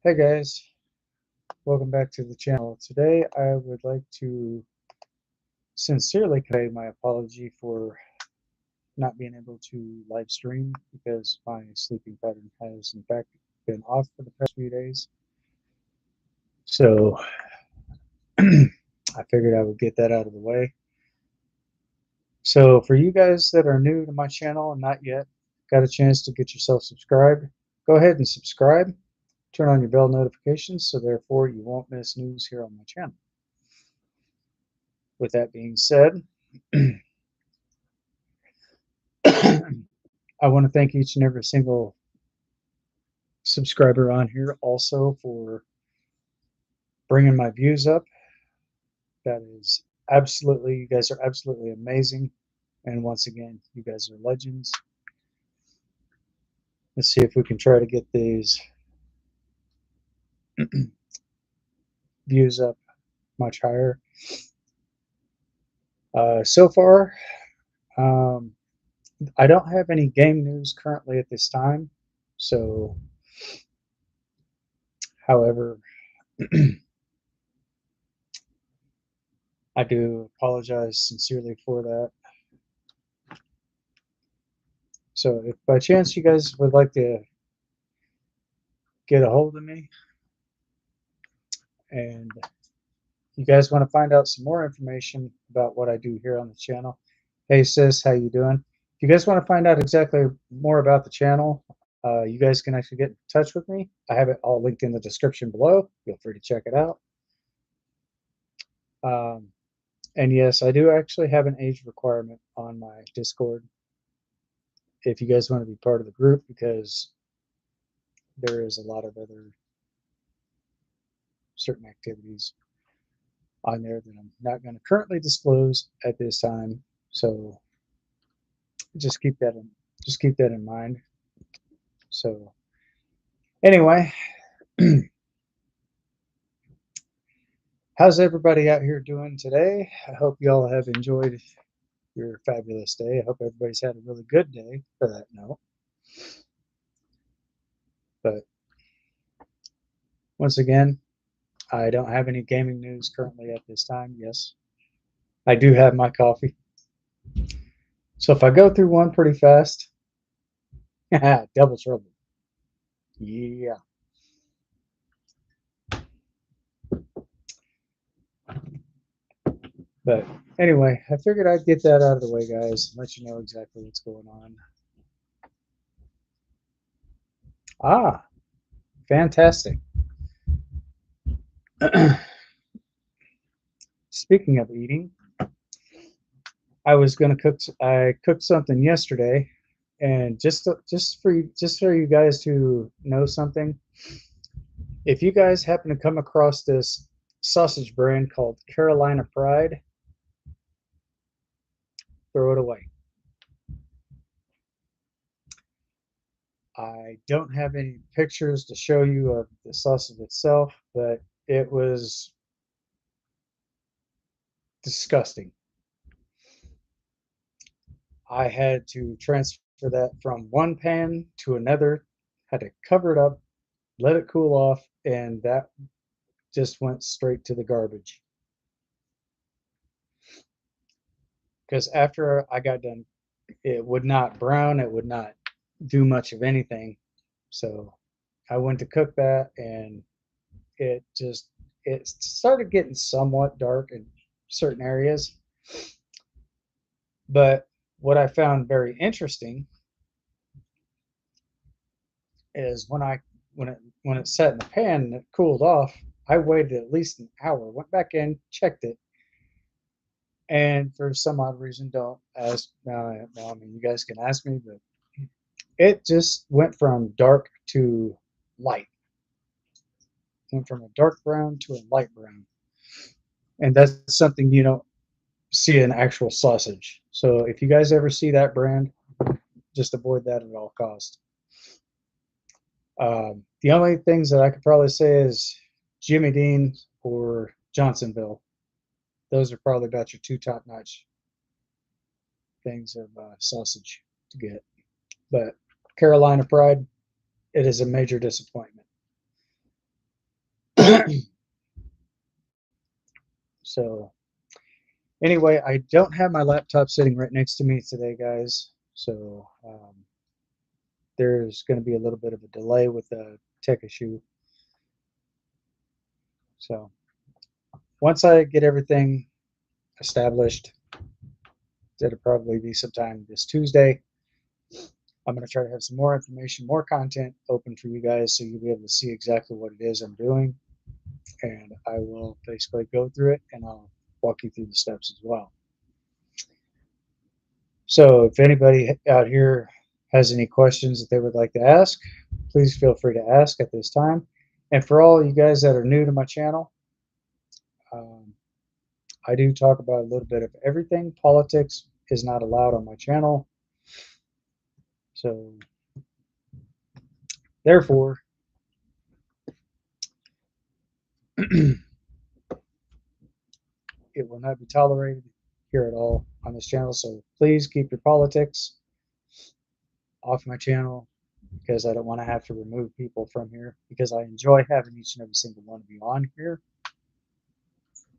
Hey guys, welcome back to the channel. Today I would like to sincerely convey my apology for not being able to live stream because my sleeping pattern has in fact been off for the past few days. So I figured I would get that out of the way. So for you guys that are new to my channel and not yet got a chance to get yourself subscribed, go ahead and subscribe. Turn on your bell notifications so therefore you won't miss news here on my channel. With that being said, I want to thank each and every single subscriber on here also for bringing my views up. That is absolutely, you guys are absolutely amazing. And once again, you guys are legends. Let's see if we can try to get these views up much higher. So far, um, I don't have any game news currently at this time. So, however, I do apologize sincerely for that. So if by chance you guys would like to get a hold of me and you guys want to find out some more information about what I do here on the channel, hey sis, how you doing? If you guys want to find out exactly more about the channel, you guys can actually get in touch with me. I have it all linked in the description below. Feel free to check it out. Um, and yes, I do actually have an age requirement on my Discord if you guys want to be part of the group, because there is a lot of other certain activities on there that I'm not going to currently disclose at this time. So just keep that in mind. So anyway, how's everybody out here doing today? I hope you all have enjoyed your fabulous day. I hope everybody's had a really good day for that note. But once again, I don't have any gaming news currently at this time. Yes, I do have my coffee. So if I go through one pretty fast, double trouble. Yeah. But anyway, I figured I'd get that out of the way, guys, and let you know exactly what's going on. Ah, fantastic. Speaking of eating, I was gonna cook. I cooked something yesterday, and just for you guys to know something, if you guys happen to come across this sausage brand called Carolina Pride, throw it away. I don't have any pictures to show you of the sausage itself, but it was disgusting. I had to transfer that from one pan to another, had to cover it up, let it cool off, and that just went straight to the garbage. Because after I got done, it would not brown, it would not do much of anything. So I went to cook that, and it just it started getting somewhat dark in certain areas. But what I found very interesting is when it sat in the pan and it cooled off, I waited at least an hour, went back in, checked it, and for some odd reason, don't ask. No, I mean you guys can ask me, but it just went from dark to light. Went from a dark brown to a light brown, and that's something you don't see in actual sausage. So if you guys ever see that brand, just avoid that at all costs. The only things that I could probably say is Jimmy Dean or Johnsonville. Those are probably about your two top-notch things of sausage to get. But Carolina Pride, it is a major disappointment. So anyway, I don't have my laptop sitting right next to me today, guys. So there's going to be a little bit of a delay with the tech issue. So once I get everything established, that'll probably be sometime this Tuesday. I'm going to try to have some more information, more content open for you guys so you'll be able to see exactly what it is I'm doing. And I will basically go through it and I'll walk you through the steps as well. So if anybody out here has any questions that they would like to ask, please feel free to ask at this time. And for all you guys that are new to my channel, I do talk about a little bit of everything. Politics is not allowed on my channel. So therefore, it will not be tolerated here at all on this channel. So please keep your politics off my channel, because I don't want to have to remove people from here, because I enjoy having each and every single one of you on here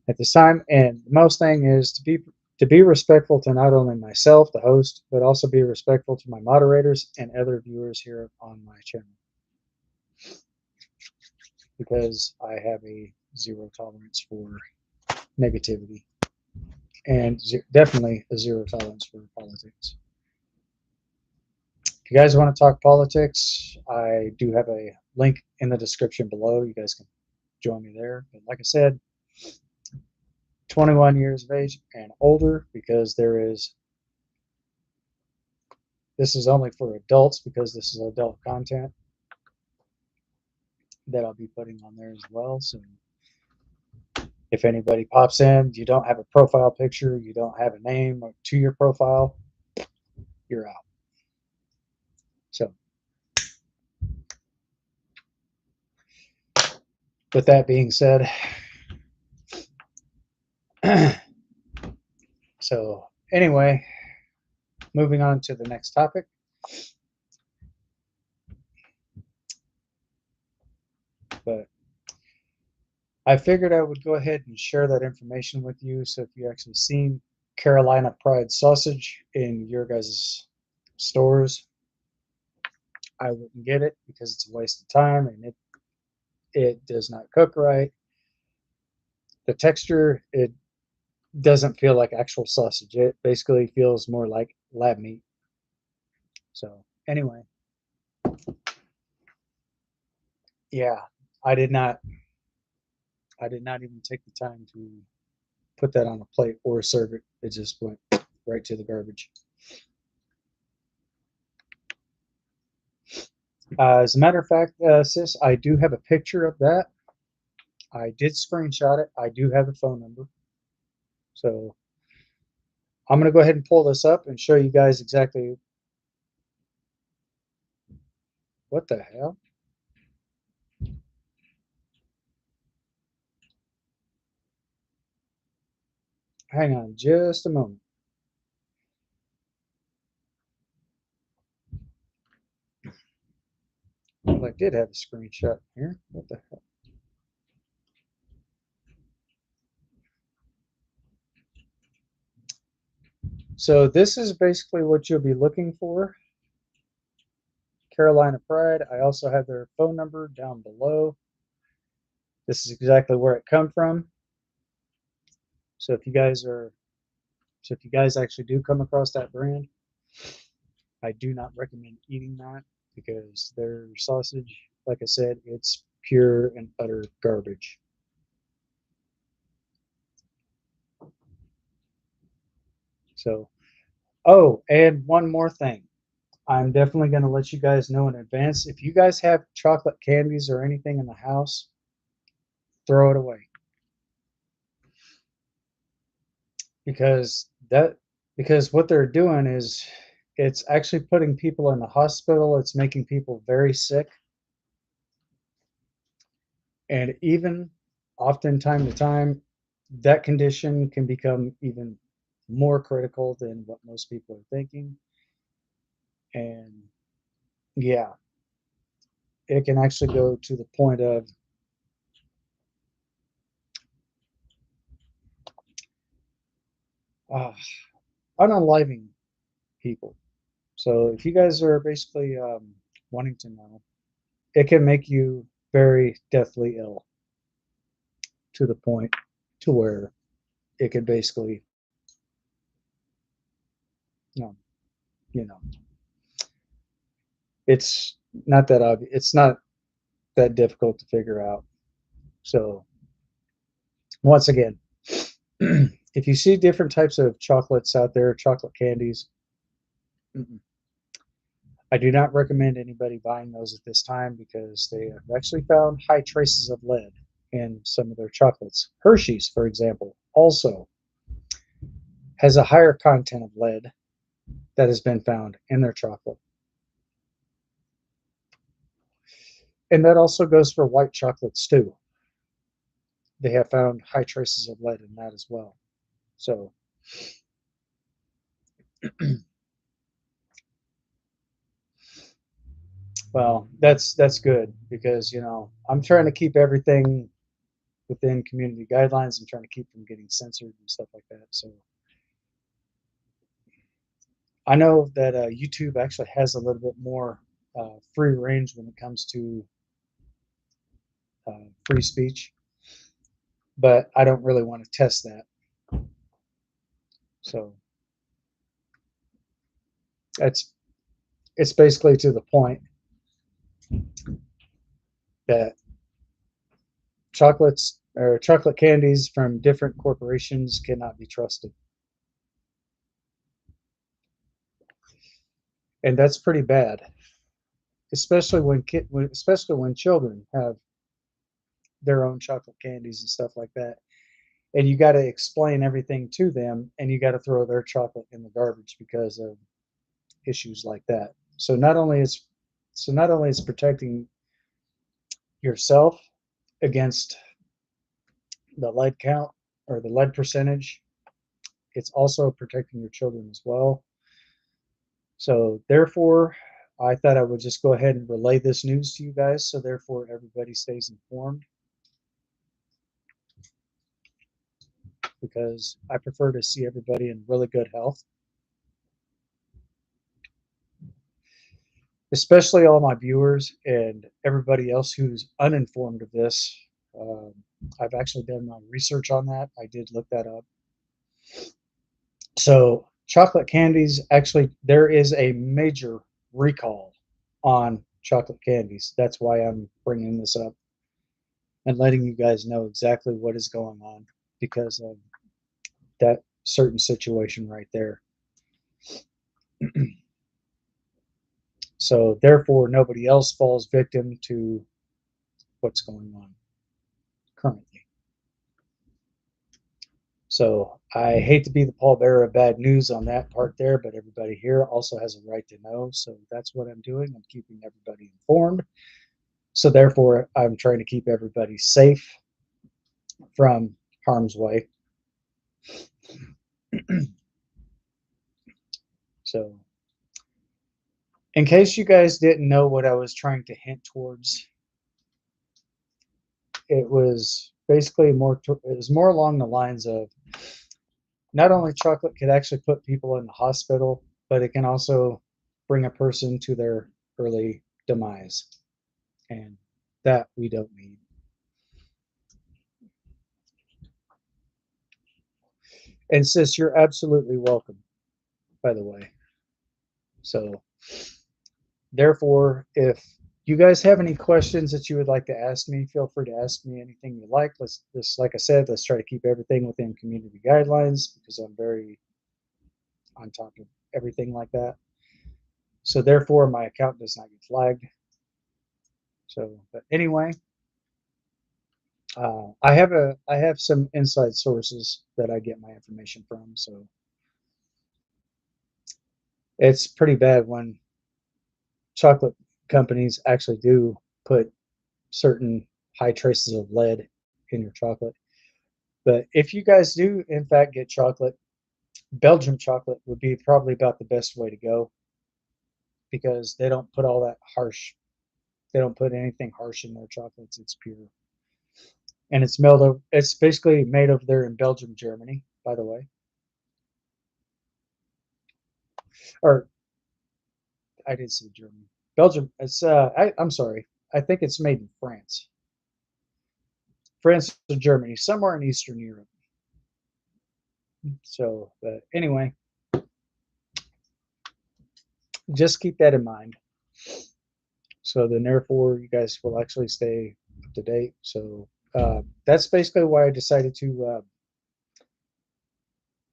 at this time. And the most thing is to be respectful to not only myself, the host, but also be respectful to my moderators and other viewers here on my channel, because I have a zero tolerance for negativity, and definitely a zero tolerance for politics. If you guys want to talk politics, I do have a link in the description below. You guys can join me there. But like I said, 21 years of age and older, because this is only for adults, because this is adult content that I'll be putting on there as well. So if anybody pops in, you don't have a profile picture, you don't have a name to your profile, you're out. So with that being said, so anyway, moving on to the next topic. But I figured I would go ahead and share that information with you. So if you actually seen Carolina Pride sausage in your guys' stores, I wouldn't get it, because it's a waste of time and it does not cook right. The texture, it doesn't feel like actual sausage. It basically feels more like lab meat. So anyway, yeah, I did not even take the time to put that on a plate or serve it. It just went right to the garbage. As a matter of fact, sis, I do have a picture of that. I did screenshot it. I do have a phone number. So I'm going to go ahead and pull this up and show you guys exactly what the hell. Hang on just a moment. Well, I did have a screenshot here. What the hell? So this is basically what you'll be looking for. Carolina Pride. I also have their phone number down below. This is exactly where it come from. So if you guys actually do come across that brand, I do not recommend eating that, because their sausage, like I said, it's pure and utter garbage. So, oh, and one more thing. I'm definitely going to let you guys know in advance. If you guys have chocolate candies or anything in the house, throw it away. Because what they're doing is, it's actually putting people in the hospital. It's making people very sick. And even often time to time, that condition can become even more critical than what most people are thinking. And yeah, it can actually go to the point of uh, unaliving people. So if you guys are basically wanting to know, it can make you very deathly ill to the point to where it could basically, you know, you know, it's not that obvious. It's not that difficult to figure out. So once again, if you see different types of chocolates out there, chocolate candies, I do not recommend anybody buying those at this time because they have actually found high traces of lead in some of their chocolates. Hershey's, for example, also has a higher content of lead that has been found in their chocolate. And that also goes for white chocolates too. They have found high traces of lead in that as well. So, well, that's good because I'm trying to keep everything within community guidelines. I'm trying to keep from getting censored and stuff like that. So I know that YouTube actually has a little bit more free range when it comes to free speech, but I don't really want to test that. So it's it's basically to the point that chocolates or chocolate candies from different corporations cannot be trusted, and that's pretty bad, especially especially when children have their own chocolate candies and stuff like that. And you got to explain everything to them, and you got to throw their chocolate in the garbage because of issues like that. So not only is protecting yourself against the lead count or the lead percentage, it's also protecting your children as well. So therefore, I thought I would just go ahead and relay this news to you guys, so therefore everybody stays informed, because I prefer to see everybody in really good health, especially all my viewers and everybody else who's uninformed of this. Um, I've actually done my research on that. I did look that up. So, chocolate candies, actually, there is a major recall on chocolate candies. That's why I'm bringing this up and letting you guys know exactly what is going on because of that certain situation right there. So, therefore, nobody else falls victim to what's going on currently. So I hate to be the pallbearer of bad news on that part there, but everybody here also has a right to know. So that's what I'm doing. I'm keeping everybody informed. So therefore, I'm trying to keep everybody safe from harm's way. So, in case you guys didn't know what I was trying to hint towards, it was basically it was more along the lines of not only chocolate could actually put people in the hospital, but it can also bring a person to their early demise. And that we don't need. And sis, you're absolutely welcome, by the way. So, therefore, if you guys have any questions that you would like to ask me, feel free to ask me anything you like. Let's just, like I said, let's try to keep everything within community guidelines because I'm very on top of everything like that. So, therefore, my account does not get flagged. So, but anyway, I have some inside sources that I get my information from. So, it's pretty bad when chocolate companies actually do put certain high traces of lead in your chocolate. But if you guys do, in fact, get chocolate, Belgium chocolate would be probably about the best way to go because they don't put all that harsh, they don't put anything harsh in their chocolates. It's pure. And it's basically made over there in Belgium, Germany, by the way. Or I did say Germany. Belgium. It's I'm sorry. I think it's made in France. France or Germany, somewhere in Eastern Europe. So, but anyway, just keep that in mind. So then, therefore, you guys will actually stay up to date. So that's basically why I decided to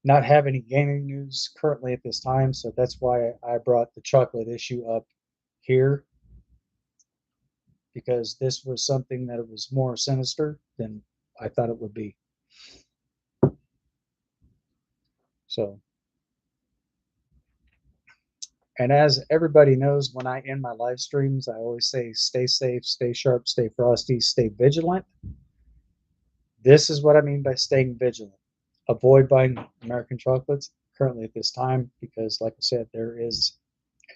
not have any gaming news currently at this time. So that's why I brought the chocolate issue up here, because this was something that was more sinister than I thought it would be. So, and as everybody knows, when I end my live streams, I always say stay safe, stay sharp, stay frosty, stay vigilant. This is what I mean by staying vigilant. Avoid buying American chocolates currently at this time because, like I said, there is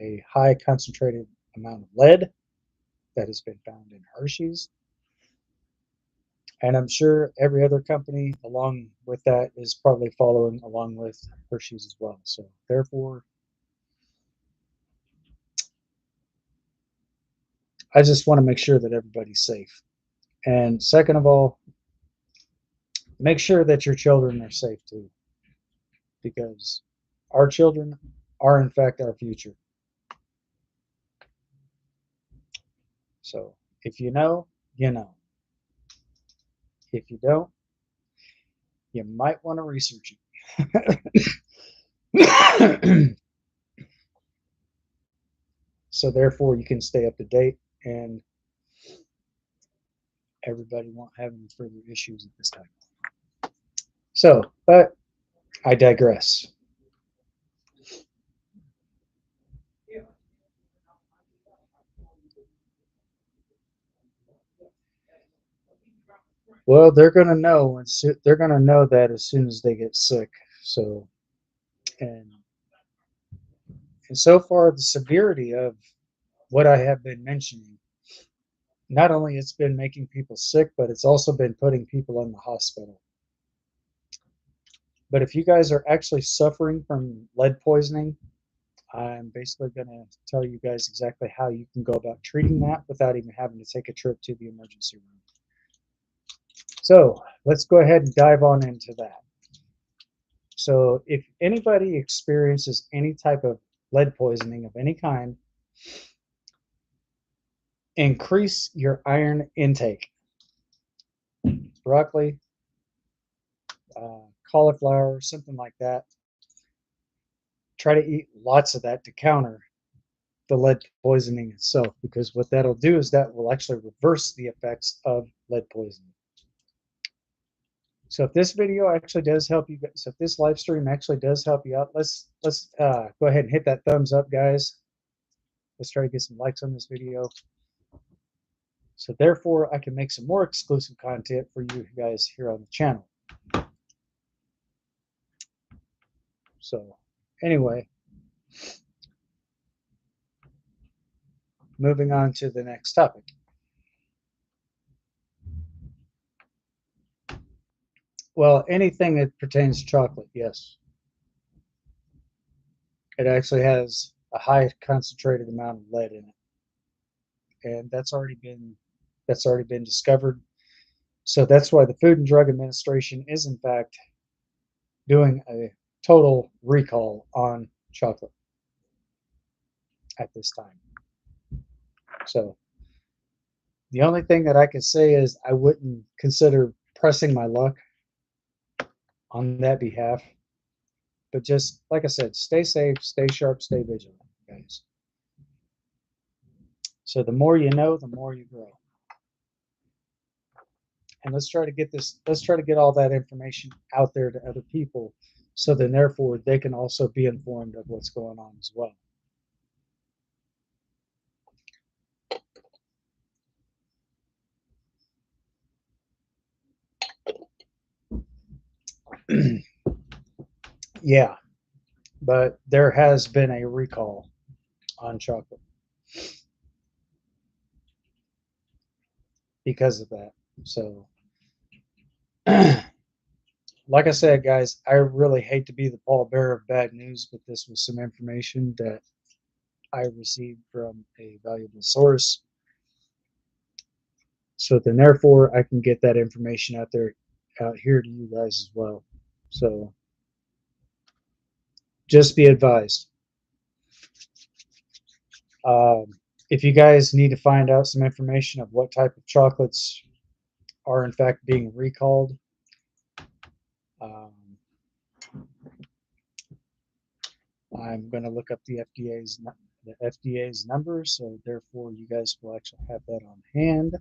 a high concentrated amount of lead that has been found in Hershey's. And I'm sure every other company along with that is probably following along with Hershey's as well. So, therefore, I just want to make sure that everybody's safe. And second of all, make sure that your children are safe too, because our children are, in fact, our future. So, if you know, you know. If you don't, you might want to research it. So, therefore, you can stay up to date and everybody won't have any further issues at this time. So, but I digress. Well, they're going to know, and they're going to know that as soon as they get sick. So, and and so far, the severity of what I have been mentioning, not only it's been making people sick, but it's also been putting people in the hospital. But if you guys are actually suffering from lead poisoning, I'm basically going to tell you guys exactly how you can go about treating that without even having to take a trip to the emergency room. So let's go ahead and dive on into that. So if anybody experiences any type of lead poisoning of any kind, increase your iron intake. Broccoli, cauliflower, something like that. Try to eat lots of that to counter the lead poisoning itself, because what that'll do is that will actually reverse the effects of lead poisoning. So if this video actually does help you, so if this live stream actually does help you out, let's go ahead and hit that thumbs up, guys. Let's try to get some likes on this video. So therefore, I can make some more exclusive content for you guys here on the channel. So anyway, moving on to the next topic. Well, anything that pertains to chocolate, yes. It actually has a high concentrated amount of lead in it. And that's already been discovered. So that's why the Food and Drug Administration is in fact doing a total recall on chocolate at this time. So the only thing that I can say is I wouldn't consider pressing my luck on that behalf. But just like I said, stay safe, stay sharp, stay vigilant, guys. So the more you know, the more you grow. And let's try to get all that information out there to other people, so then therefore they can also be informed of what's going on as well. Yeah, but there has been a recall on chocolate because of that. So like I said, guys, I really hate to be the pallbearer of bad news, but this was some information that I received from a valuable source. So then, therefore, I can get that information out here to you guys as well. So just be advised. Um, if you guys need to find out some information of what type of chocolates are in fact being recalled, um, I'm going to look up the FDA's numbers, so therefore you guys will actually have that on hand.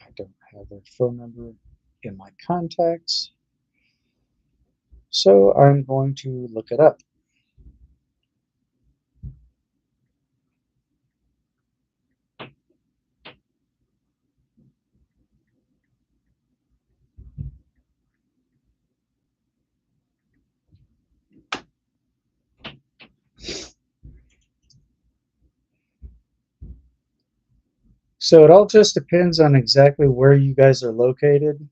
I don't have their phone number in my contacts, so I'm going to look it up. So it all just depends on exactly where you guys are located.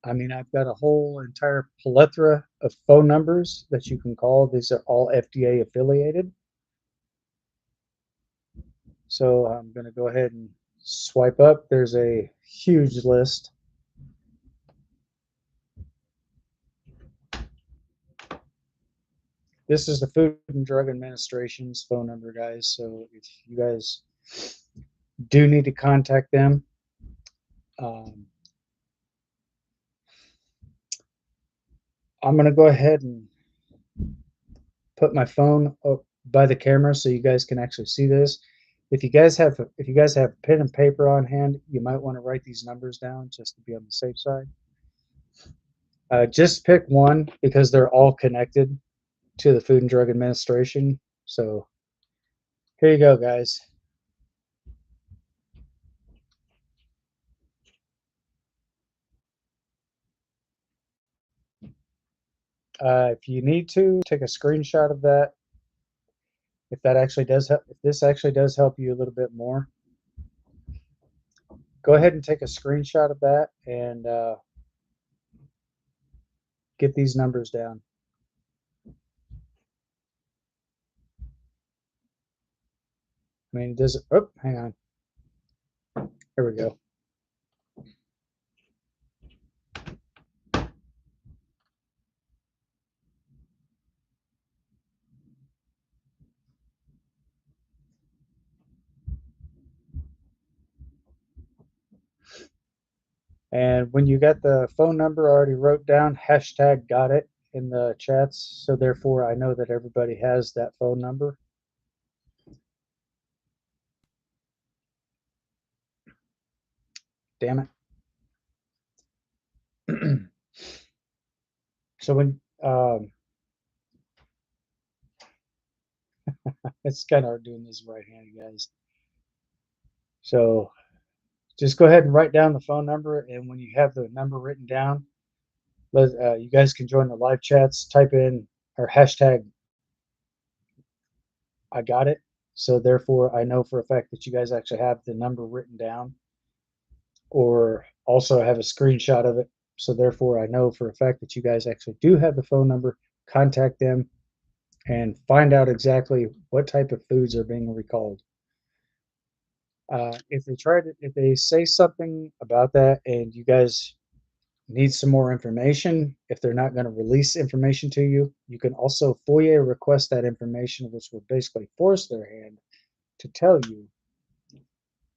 I mean, I've got a whole entire plethora of phone numbers that you can call. These are all FDA affiliated. So I'm going to go ahead and swipe up. There's a huge list. This is the Food and Drug Administration's phone number, guys. So if you guys do need to contact them, um, I'm going to go ahead and put my phone up by the camera so you guys can actually see this. If you guys have pen and paper on hand, you might want to write these numbers down just to be on the safe side. Just pick one because they're all connected to the Food and Drug Administration. So here you go, guys. If you need to, take a screenshot of that. If that actually does help, if this actually does help you a little bit more, go ahead and take a screenshot of that and get these numbers down. I mean, does it? Oh, hang on. Here we go. And when you got the phone number, I already wrote down hashtag got it in the chats. So therefore, I know that everybody has that phone number. Damn it. So when it's kind of hard doing this right-handed, guys. So just go ahead and write down the phone number, and when you have the number written down, you guys can join the live chats. Type in or hashtag I got it. So therefore, I know for a fact that you guys actually have the number written down, or also have a screenshot of it. So therefore, I know for a fact that you guys actually do have the phone number. Contact them and find out exactly what type of foods are being recalled. If they say something about that and you guys need some more information, if they're not going to release information to you, you can also FOIA request that information, which will basically force their hand to tell you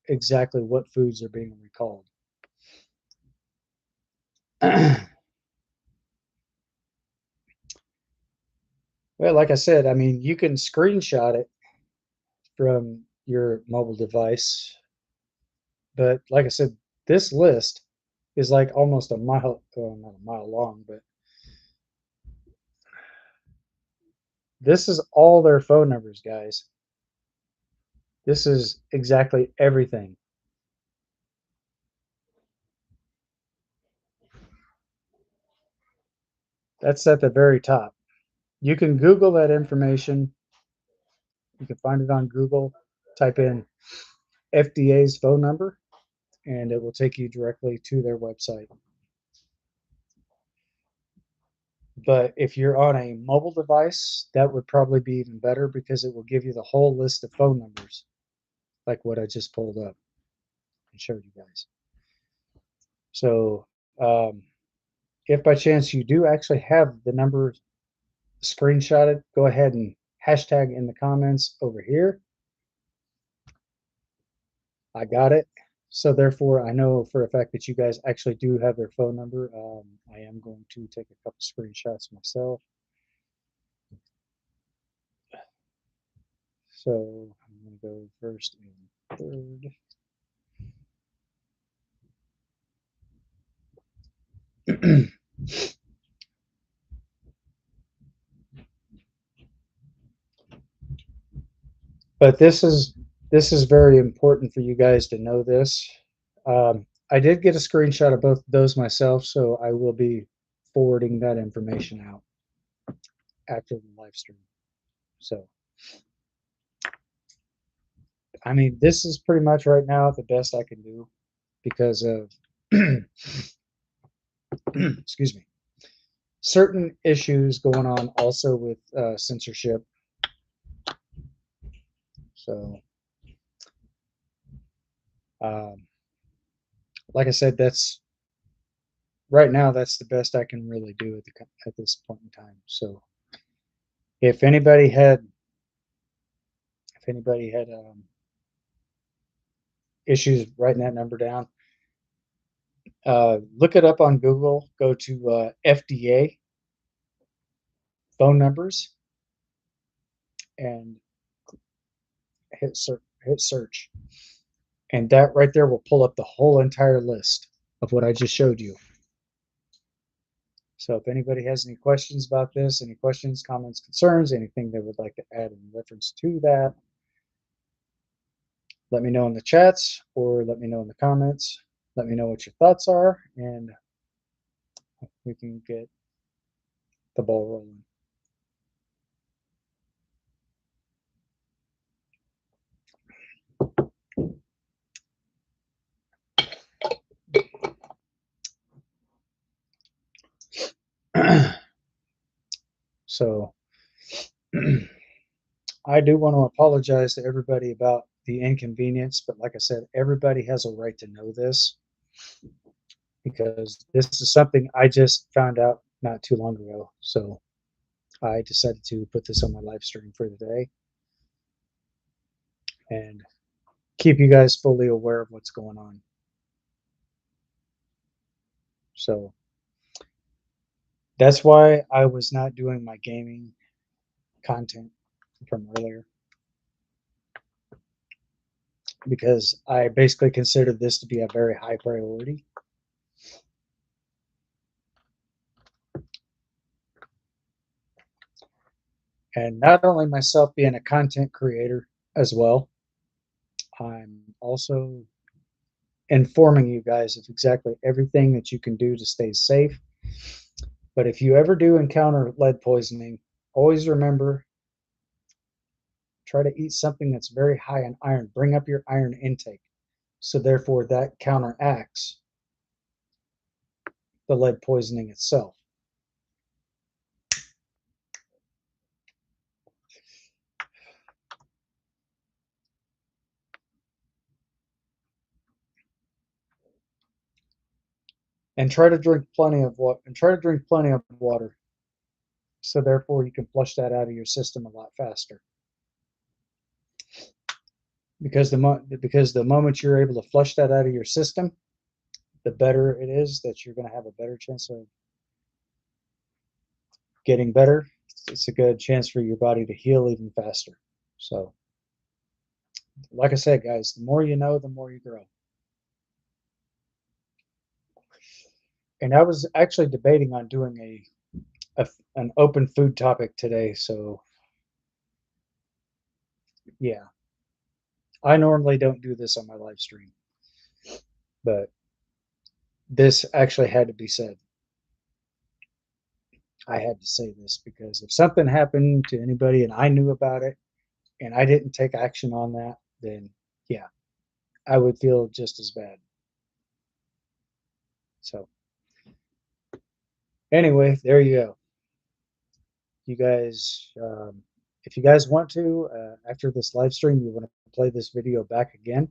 exactly what foods are being recalled. Well, like I said, I mean, you can screenshot it from your mobile device, but like I said, this list is like almost a mile, well, not a mile long, but this is all their phone numbers, guys. This is exactly everything. That's at the very top. You can Google that information. You can find it on Google. Type in FDA's phone number, and it will take you directly to their website. But if you're on a mobile device, that would probably be even better because it will give you the whole list of phone numbers, like what I just pulled up and showed you guys. So, if by chance you do actually have the number screenshotted, go ahead and hashtag in the comments over here. I got it. So therefore, I know for a fact that you guys actually do have their phone number. I am going to take a couple screenshots myself. So I'm going to go first and third. But this is very important for you guys to know this. I did get a screenshot of both of those myself, so I will be forwarding that information out after the live stream. So, I mean, this is pretty much right now the best I can do because of, excuse me, certain issues going on also with censorship. So, um, like I said, that's right now that's the best I can really do at this point in time. So, if anybody had issues writing that number down, look it up on Google. Go to FDA phone numbers and hit search, and that right there will pull up the whole entire list of what I just showed you. So if anybody has any questions about this, any questions, comments, concerns, anything they would like to add in reference to that, let me know in the chats or let me know in the comments. Let me know what your thoughts are, and we can get the ball rolling. So I do want to apologize to everybody about the inconvenience, but like I said, everybody has a right to know this because this is something I just found out not too long ago. So I decided to put this on my live stream for today and keep you guys fully aware of what's going on. So that's why I was not doing my gaming content from earlier, because I basically considered this to be a very high priority. And not only myself being a content creator as well, I'm also informing you guys of exactly everything that you can do to stay safe. But if you ever do encounter lead poisoning, always remember, try to eat something that's very high in iron. Bring up your iron intake. So therefore that counteracts the lead poisoning itself. And try to drink plenty of water. So therefore you can flush that out of your system a lot faster. Because the moment you're able to flush that out of your system, the better it is that you're going to have a better chance of getting better. It's a good chance for your body to heal even faster. So, like I said, guys, the more you know, the more you grow. And I was actually debating on doing an open food topic today. So, yeah, I normally don't do this on my live stream, but this actually had to be said. I had to say this because if something happened to anybody and I knew about it and I didn't take action on that, then yeah, I would feel just as bad. So anyway, there you go. You guys, if you guys want to, after this live stream, you want to play this video back again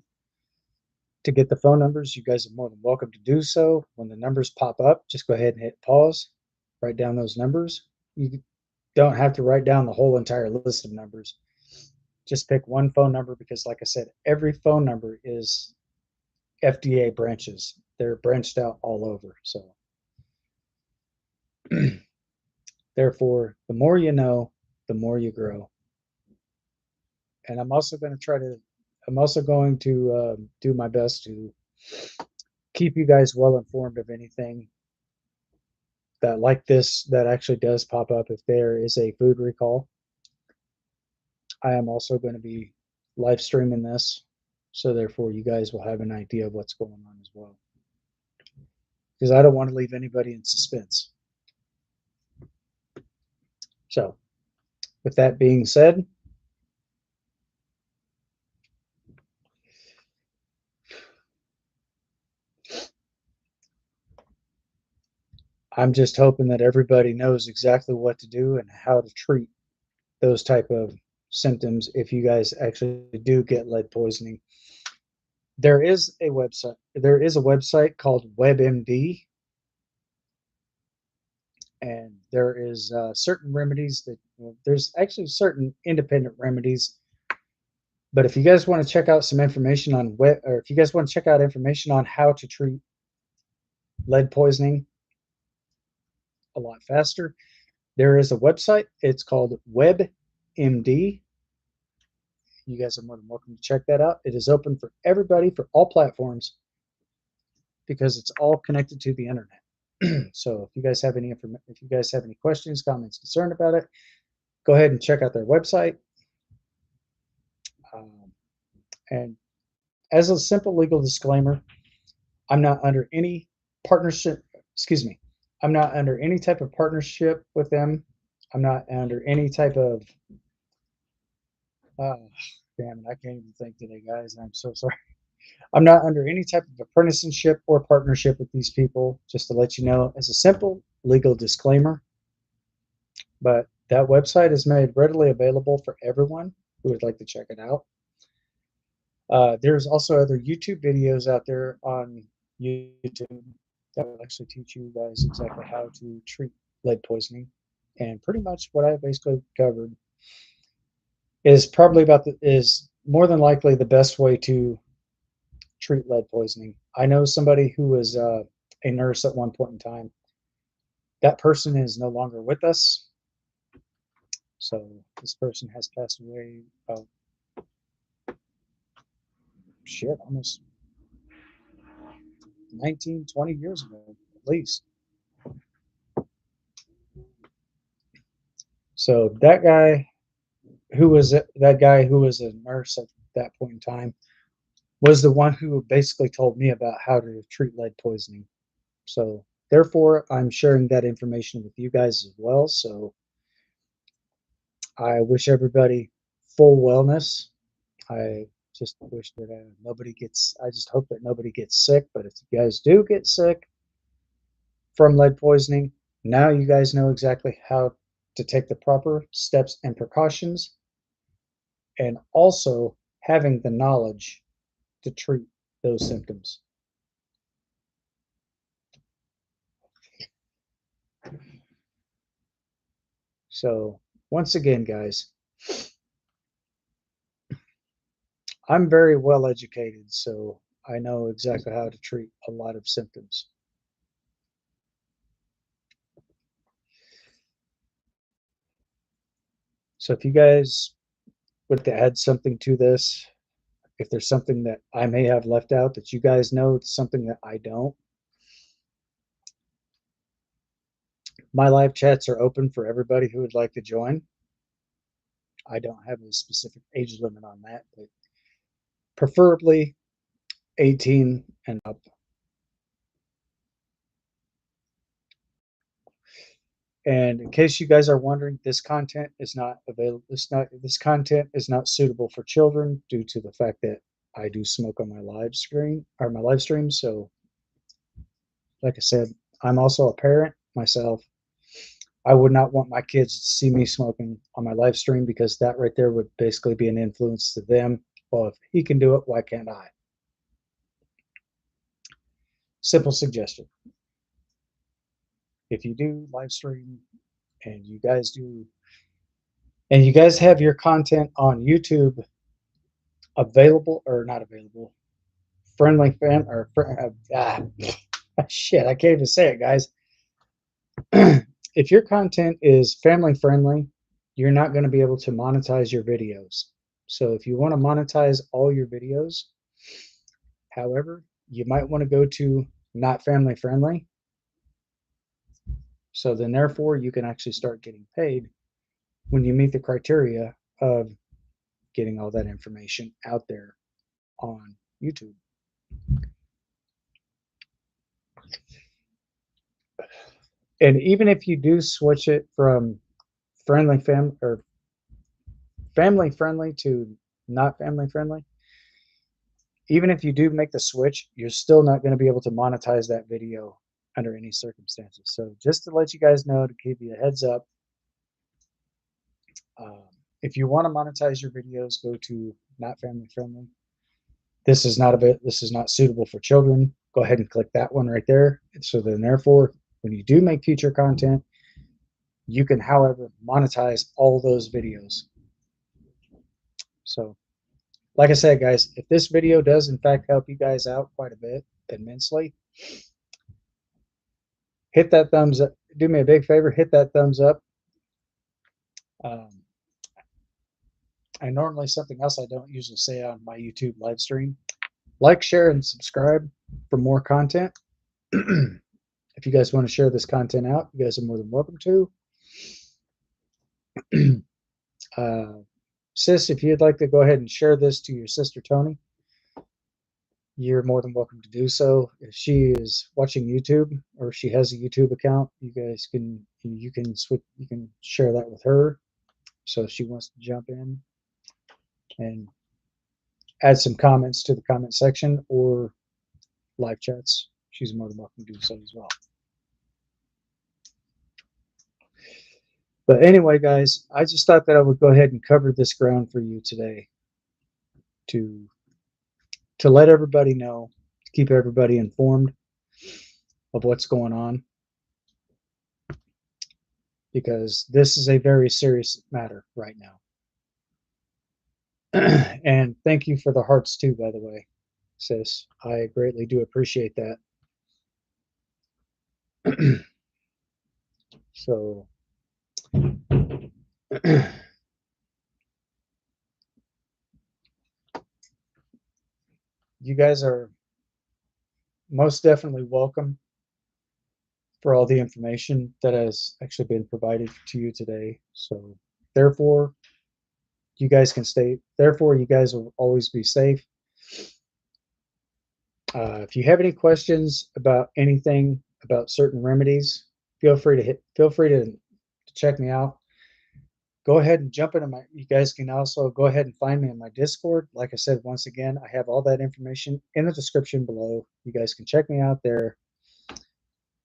to get the phone numbers, you guys are more than welcome to do so. When the numbers pop up, just go ahead and hit pause, write down those numbers. You don't have to write down the whole entire list of numbers. Just pick one phone number because, like I said, every phone number is FDA branches. They're branched out all over. So, therefore, the more you know, the more you grow. And I'm also going to do my best to keep you guys well informed of anything that like this that actually does pop up if there is a food recall. I am also going to be live streaming this, so therefore you guys will have an idea of what's going on as well. Because I don't want to leave anybody in suspense. So, with that being said, I'm just hoping that everybody knows exactly what to do and how to treat those type of symptoms if you guys actually do get lead poisoning. There is a website called WebMD, and there is certain remedies that there's actually certain independent remedies. But if you guys want to check out some information on or if you guys want to check out information on how to treat lead poisoning a lot faster, there is a website. It's called WebMD. You guys are more than welcome to check that out. It is open for everybody, for all platforms, because it's all connected to the internet. So if you guys have any questions, comments, concern about it, go ahead and check out their website. And as a simple legal disclaimer, I'm not under any partnership. Excuse me. I'm not under any type of partnership with them. I'm not under any type of. Damn it! I can't even think today, guys. I'm so sorry. I'm not under any type of apprenticeship or partnership with these people, just to let you know as a simple legal disclaimer. But that website is made readily available for everyone who would like to check it out. There's also other YouTube videos out there on YouTube that will actually teach you guys exactly how to treat lead poisoning. And pretty much what I basically covered is is more than likely the best way to treat lead poisoning. I know somebody who was a nurse at one point in time. That person is no longer with us. So this person has passed away about almost 19, 20 years ago, at least. So that guy who was a nurse at that point in time was the one who basically told me about how to treat lead poisoning. So therefore, I'm sharing that information with you guys as well. So I wish everybody full wellness. I just wish that I just hope that nobody gets sick. But if you guys do get sick from lead poisoning, now you guys know exactly how to take the proper steps and precautions, and also having the knowledge to treat those symptoms. So once again, guys, I'm very well educated, so I know exactly how to treat a lot of symptoms. So if you guys would add something to this, if there's something that I may have left out that you guys know, it's something that I don't, my live chats are open for everybody who would like to join. I don't have a specific age limit on that, but preferably 18 and up. And in case you guys are wondering, this content is not available. This content is not suitable for children due to the fact that I do smoke on my live stream. So like I said, I'm also a parent myself. I would not want my kids to see me smoking on my live stream, because that right there would basically be an influence to them. Well, if he can do it, why can't I? Simple suggestion. If you do live stream and you guys do, and you guys have your content on YouTube available or not available, friendly fan or shit, I can't even say it, guys. If your content is family friendly, you're not going to be able to monetize your videos. So if you want to monetize all your videos, however, you might want to go to not family friendly. So then therefore you can actually start getting paid when you meet the criteria of getting all that information out there on YouTube. And even if you do switch it from friendly or family friendly to not family friendly, even if you do make the switch, you're still not going to be able to monetize that video under any circumstances. So just to let you guys know, to give you a heads up, um, if you want to monetize your videos, go to not family friendly. This is not a bit. This is not suitable for children. Go ahead and click that one right there. So then, therefore, when you do make future content, you can, however, monetize all those videos. So, like I said, guys, if this video does in fact help you guys out quite a bit, immensely, hit that thumbs up. Do me a big favor, hit that thumbs up. And normally something else I don't usually say on my YouTube live stream. Like, share, and subscribe for more content. If you guys want to share this content out, you guys are more than welcome to. Sis, if you'd like to go ahead and share this to your sister Tony, you're more than welcome to do so. If she is watching YouTube or she has a YouTube account, you can share that with her. So if she wants to jump in and add some comments to the comment section or live chats, she's more than welcome to do so as well. But anyway, guys, I just thought that I would go ahead and cover this ground for you today to let everybody know, to keep everybody informed of what's going on, because this is a very serious matter right now. And thank you for the hearts too, by the way, sis. I greatly do appreciate that. So you guys are most definitely welcome for all the information that has actually been provided to you today. So therefore, you guys will always be safe. If you have any questions about anything about certain remedies, feel free to check me out. Go ahead and jump into you guys can also go ahead and find me in my Discord. Like I said, once again, I have all that information in the description below. You guys can check me out there.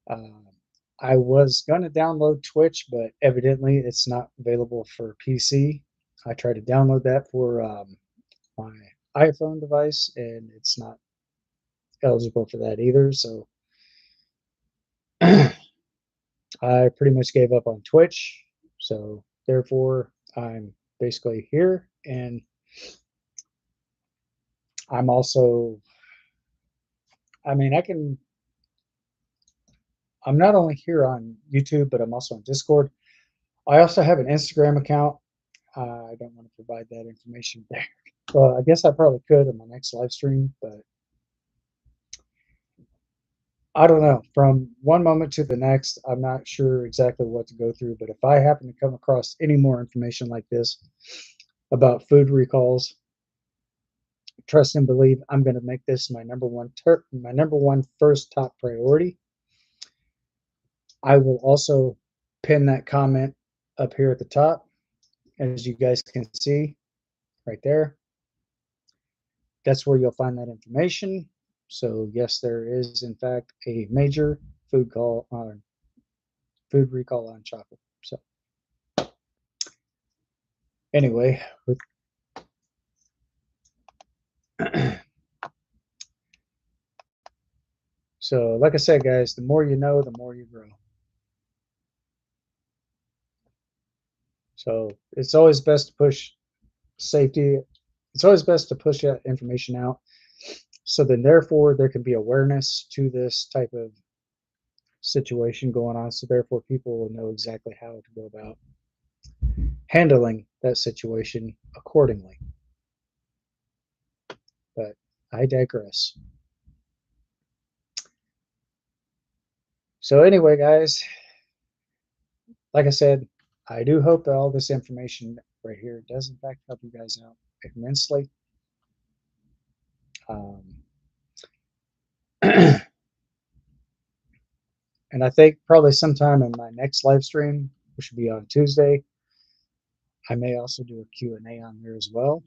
I was going to download Twitch, but evidently it's not available for PC. I tried to download that for my iPhone device, and it's not eligible for that either. So I pretty much gave up on Twitch. So therefore, I'm basically here, and I'm also, I mean, I'm not only here on YouTube, but I'm also on Discord. I also have an Instagram account. I don't want to provide that information there. Well, I guess I probably could in my next live stream, but I don't know. From one moment to the next, I'm not sure exactly what to go through. But if I happen to come across any more information like this about food recalls, trust and believe I'm going to make this my number one first top priority. I will also pin that comment up here at the top, as you guys can see right there. That's where you'll find that information. So yes, there is in fact a major food recall on chocolate. So anyway, so like I said, guys, the more you know, the more you grow. So it's always best to push safety. It's always best to push that information out. So then, therefore, there can be awareness to this type of situation going on. So therefore, people will know exactly how to go about handling that situation accordingly. But I digress. So anyway, guys, like I said, I do hope that all this information right here does in fact help you guys out immensely. Um, and I think probably sometime in my next live stream, which will be on Tuesday, I may also do a Q&A on there as well.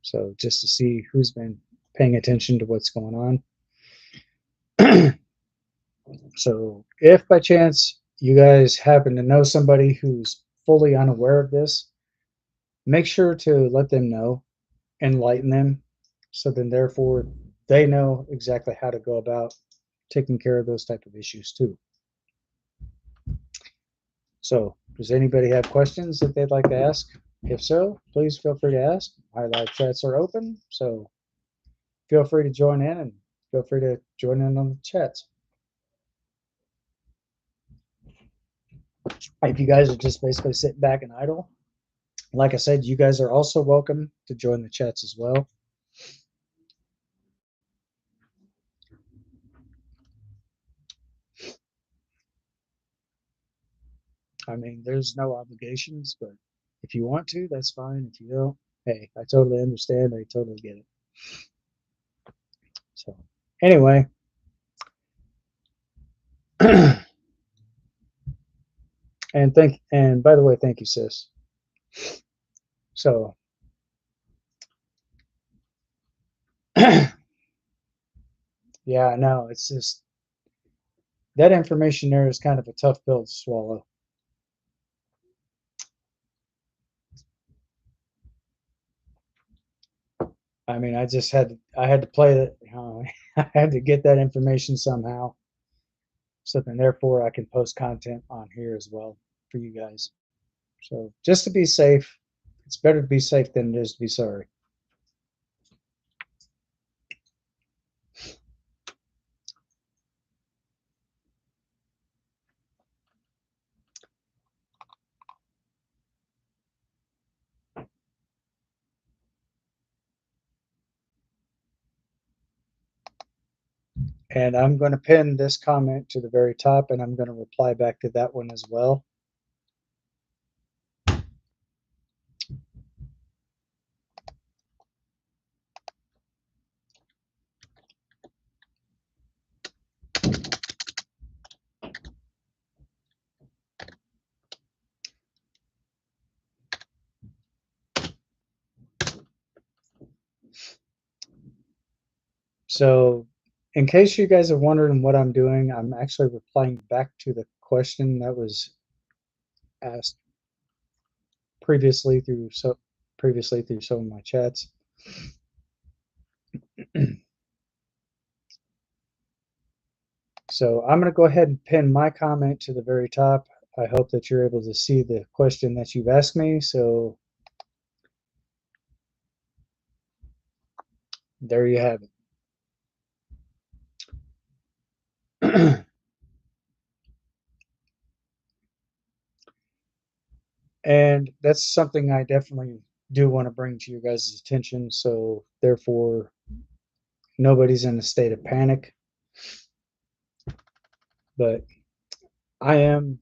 So just to see who's been paying attention to what's going on. So if by chance you guys happen to know somebody who's fully unaware of this, make sure to let them know, enlighten them, so then therefore they know exactly how to go about taking care of those type of issues too. So does anybody have questions that they'd like to ask? If so, please feel free to ask. My live chats are open, so feel free to join in and feel free to join in on the chats. If you guys are just basically sitting back and idle, like I said, you guys are also welcome to join the chats as well. I mean, there's no obligations, but if you want to, that's fine. If you don't, hey, I totally understand. I totally get it. So, anyway, and by the way, thank you, sis. So, yeah, no, it's just that information there is kind of a tough pill to swallow. I mean, I had to play it. I had to get that information somehow. So then, therefore, I can post content on here as well for you guys. So just to be safe, it's better to be safe than it is to be sorry. And I'm going to pin this comment to the very top, and I'm going to reply back to that one as well. So in case you guys are wondering what I'm doing, I'm actually replying back to the question that was asked previously through some of my chats. So I'm going to go ahead and pin my comment to the very top. I hope that you're able to see the question that you've asked me. So there you have it. And that's something I definitely do want to bring to your guys' attention. So therefore, nobody's in a state of panic. But I am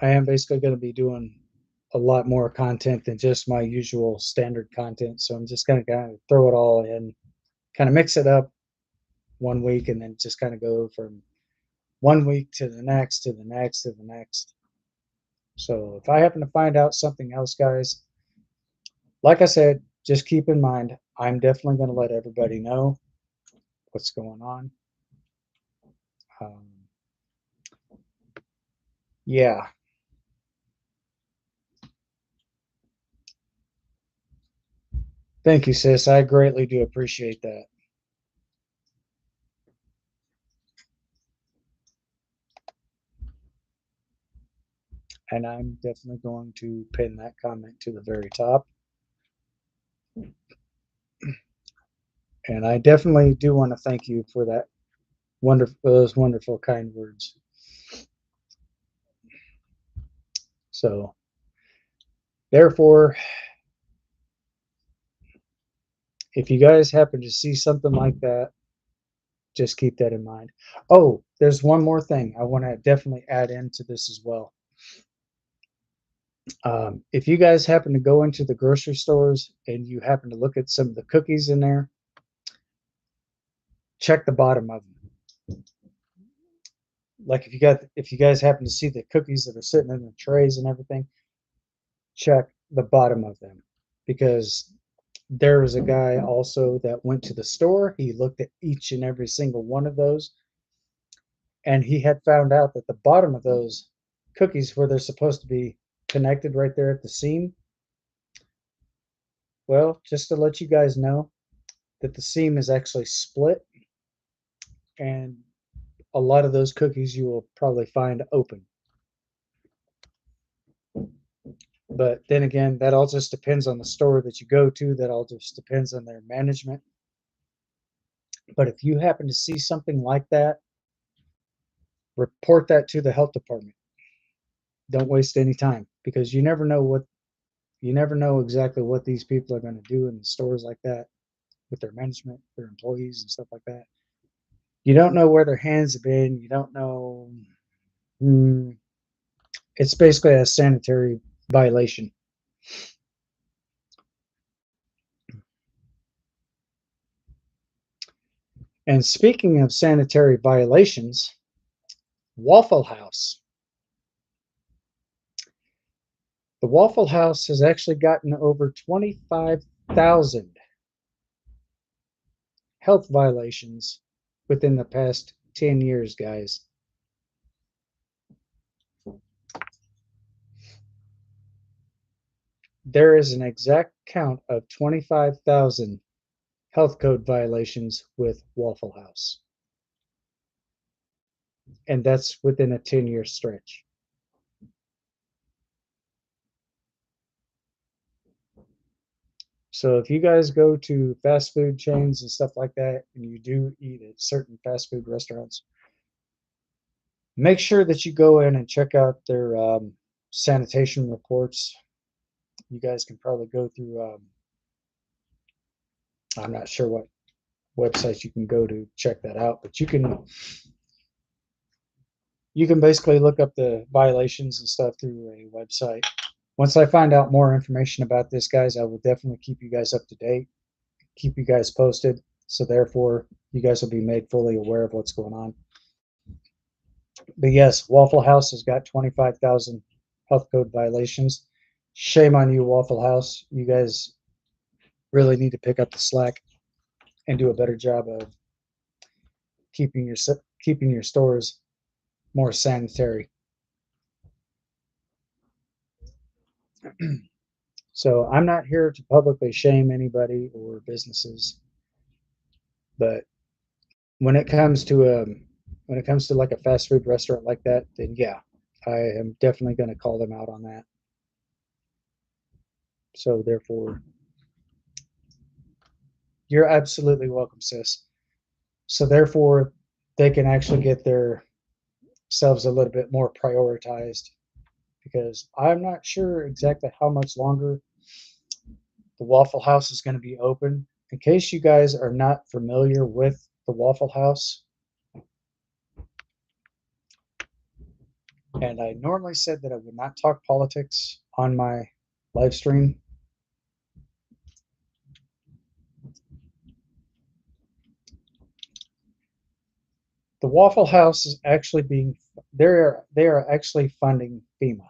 I am basically going to be doing a lot more content than just my usual standard content. So I'm just going to kind of throw it all in, kind of mix it up one week, and then just kind of go from one week to the next, to the next, to the next. So if I happen to find out something else, guys, like I said, just keep in mind, I'm definitely going to let everybody know what's going on. Um, yeah. Thank you, sis. I greatly do appreciate that. And I'm definitely going to pin that comment to the very top. And I definitely do want to thank you for that those wonderful, kind words. So, therefore, if you guys happen to see something like that, just keep that in mind. Oh, there's one more thing I want to definitely add into this as well. If you guys happen to go into the grocery stores and you happen to look at some of the cookies in there, check the bottom of them. Like if you guys happen to see the cookies that are sitting in the trays and everything, check the bottom of them, because there was a guy also that went to the store. He looked at each and every single one of those, and he had found out that the bottom of those cookies, where they're supposed to be connected right there at the seam, well, just to let you guys know that the seam is actually split, and a lot of those cookies you will probably find open. But then again, that all just depends on the store that you go to. That all just depends on their management. But if you happen to see something like that, report that to the health department. Don't waste any time, because you never know exactly what these people are going to do in the stores like that with their management, their employees, and stuff like that. You don't know where their hands have been. You don't know. Mm, it's basically a sanitary violation. And speaking of sanitary violations, Waffle House. The Waffle House has actually gotten over 25,000 health violations within the past 10 years, guys. There is an exact count of 25,000 health code violations with Waffle House. And that's within a 10-year stretch. So if you guys go to fast food chains and stuff like that, and you do eat at certain fast food restaurants, make sure that you go in and check out their sanitation reports. You guys can probably go through, I'm not sure what websites you can go to check that out, but you can basically look up the violations and stuff through a website. Once I find out more information about this, guys, I will definitely keep you guys up to date, keep you guys posted. So therefore, you guys will be made fully aware of what's going on. But yes, Waffle House has got 25,000 health code violations. Shame on you, Waffle House. You guys really need to pick up the slack and do a better job of keeping your keeping your stores more sanitary. So I'm not here to publicly shame anybody or businesses, but when it comes to like a fast food restaurant like that, then yeah, I am definitely going to call them out on that. So therefore, you're absolutely welcome, sis. So therefore, they can actually get their selves a little bit more prioritized, because I'm not sure exactly how much longer the Waffle House is going to be open. In case you guys are not familiar with the Waffle House, and I normally said that I would not talk politics on my live stream. The Waffle House is actually they are actually funding FEMA,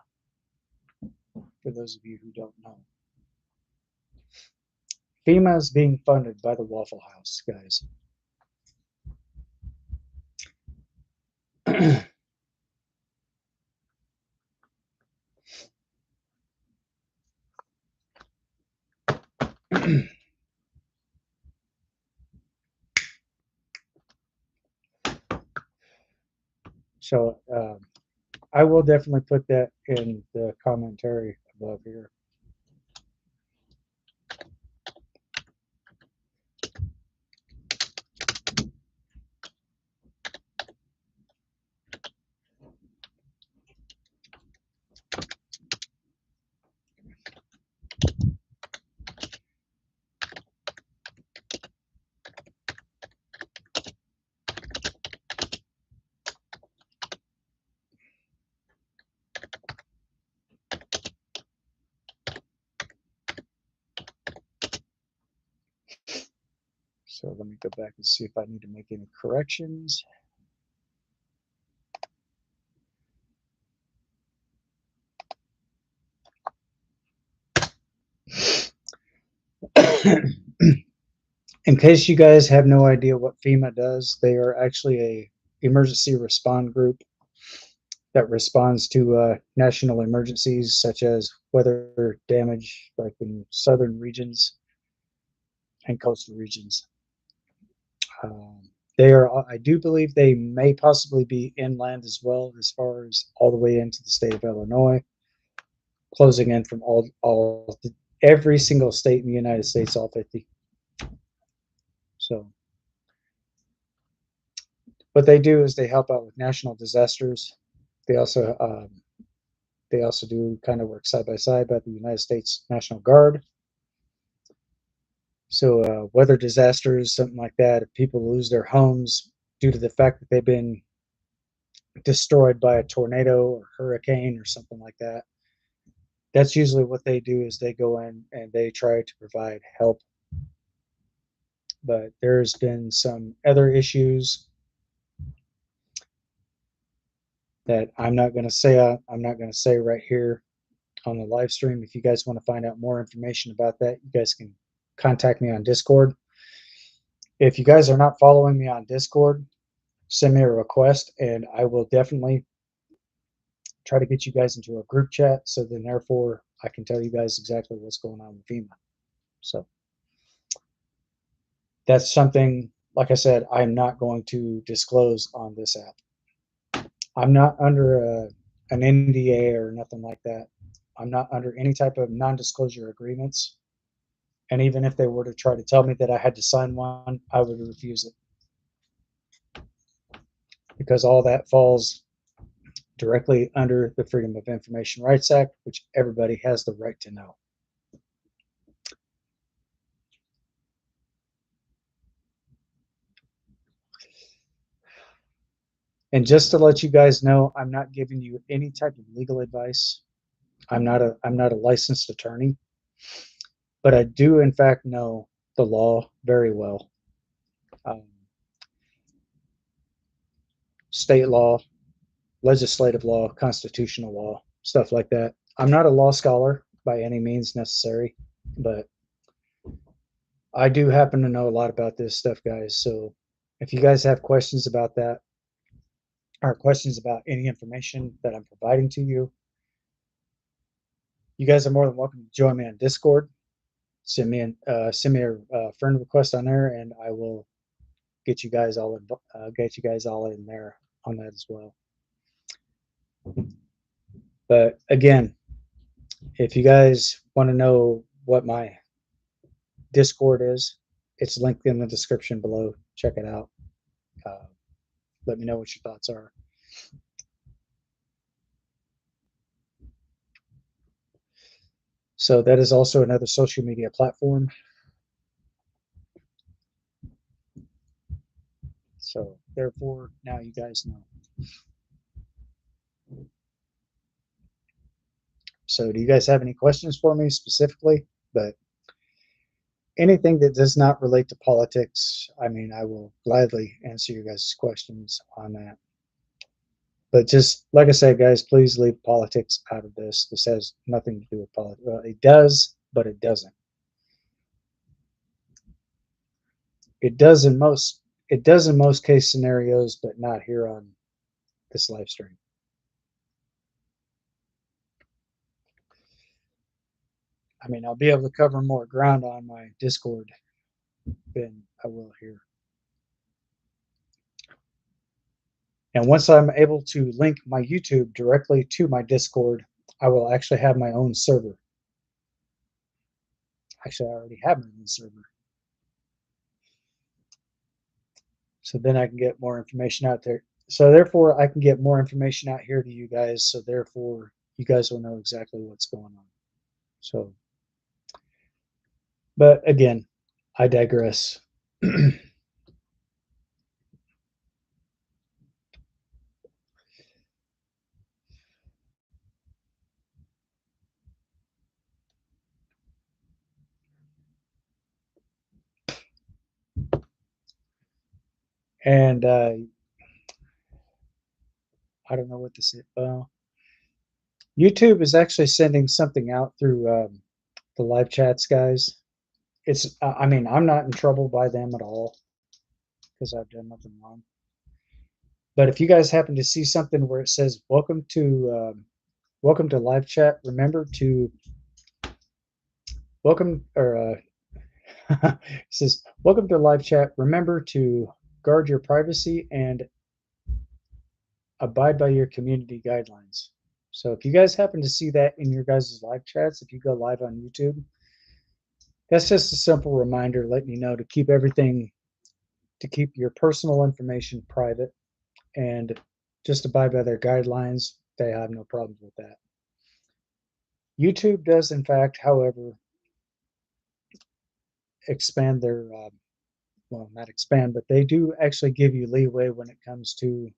for those of you who don't know. FEMA is being funded by the Waffle House, guys. So I will definitely put that in the commentary above here. So let me go back and see if I need to make any corrections. In case you guys have no idea what FEMA does, they are actually a emergency response group that responds to national emergencies such as weather damage, like in southern regions and coastal regions. They are, I do believe they may possibly be inland as well, as far as all the way into the state of Illinois, closing in from every single state in the United States, all 50. So what they do is they help out with national disasters. They also do kind of work side by side by the United States National Guard. So weather disasters, something like that, if people lose their homes due to the fact that they've been destroyed by a tornado or hurricane or something like that, that's usually what they do is they go in and they try to provide help. But there's been some other issues that I'm not going to say right here on the live stream. If you guys want to find out more information about that, you guys can contact me on Discord. If you guys are not following me on Discord, send me a request and I will definitely try to get you guys into a group chat, so then therefore I can tell you guys exactly what's going on with FEMA. So that's something, like I said, I'm not going to disclose on this app. I'm not under an NDA or nothing like that. I'm not under any type of non-disclosure agreements. And even if they were to try to tell me that I had to sign one, I would refuse it. Because all that falls directly under the Freedom of Information Rights Act, which everybody has the right to know. And just to let you guys know, I'm not giving you any type of legal advice. I'm not a licensed attorney, but I do in fact know the law very well. State law, legislative law, constitutional law, stuff like that. I'm not a law scholar by any means necessary, but I do happen to know a lot about this stuff, guys. So if you guys have questions about that, or questions about any information that I'm providing to you, you guys are more than welcome to join me on Discord. Send me a friend request on there, and I will get you guys all in there on that as well. But again, if you guys want to know what my Discord is, it's linked in the description below. Check it out. Let me know what your thoughts are. So that is also another social media platform. So therefore, now you guys know. So do you guys have any questions for me specifically? But anything that does not relate to politics, I mean, I will gladly answer you guys' questions on that. But just like I said, guys, please leave politics out of this. This has nothing to do with politics. Well, it does, but it doesn't. It does in most case scenarios, but not here on this live stream. I mean, I'll be able to cover more ground on my Discord than I will here. And once I'm able to link my YouTube directly to my Discord, I will actually have my own server. Actually, I already have my own server. So then I can get more information out there. So therefore, I can get more information out here to you guys. So therefore, you guys will know exactly what's going on. So, but again, I digress. And I don't know what this is. YouTube is actually sending something out through the live chats, guys. It's, I mean, I'm not in trouble by them at all because I've done nothing wrong. But if you guys happen to see something where it says welcome to live chat, remember to welcome or it says welcome to live chat. Remember to guard your privacy and abide by your community guidelines. So if you guys happen to see that in your guys' live chats, if you go live on YouTube, that's just a simple reminder letting you know to keep your personal information private and just abide by their guidelines. They have no problems with that. YouTube does, in fact, however, expand their, well, not expand, but they do actually give you leeway when it comes to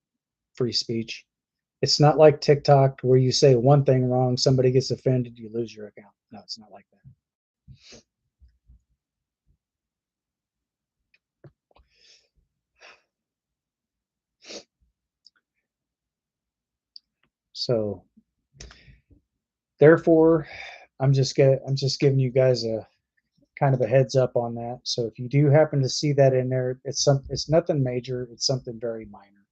free speech. It's not like TikTok where you say one thing wrong, somebody gets offended, you lose your account. No, it's not like that. So therefore, I'm just giving you guys a kind of a heads up on that. So if you do happen to see that in there, it's nothing major, it's something very minor.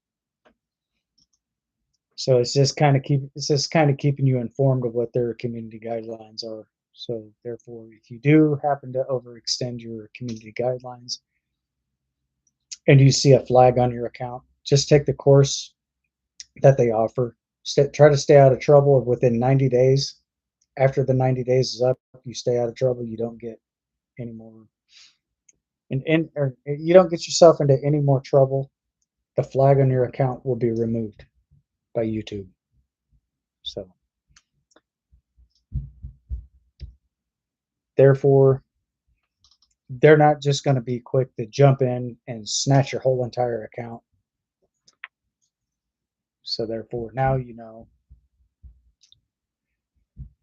So it's just kind of keeping you informed of what their community guidelines are. So therefore, if you do happen to overextend your community guidelines and you see a flag on your account, just take the course that they offer. Try to stay out of trouble within 90 days. After the 90 days is up, you stay out of trouble. You don't get any more, or you don't get yourself into any more trouble. The flag on your account will be removed by YouTube. So therefore, they're not just going to be quick to jump in and snatch your whole entire account. So therefore, now you know.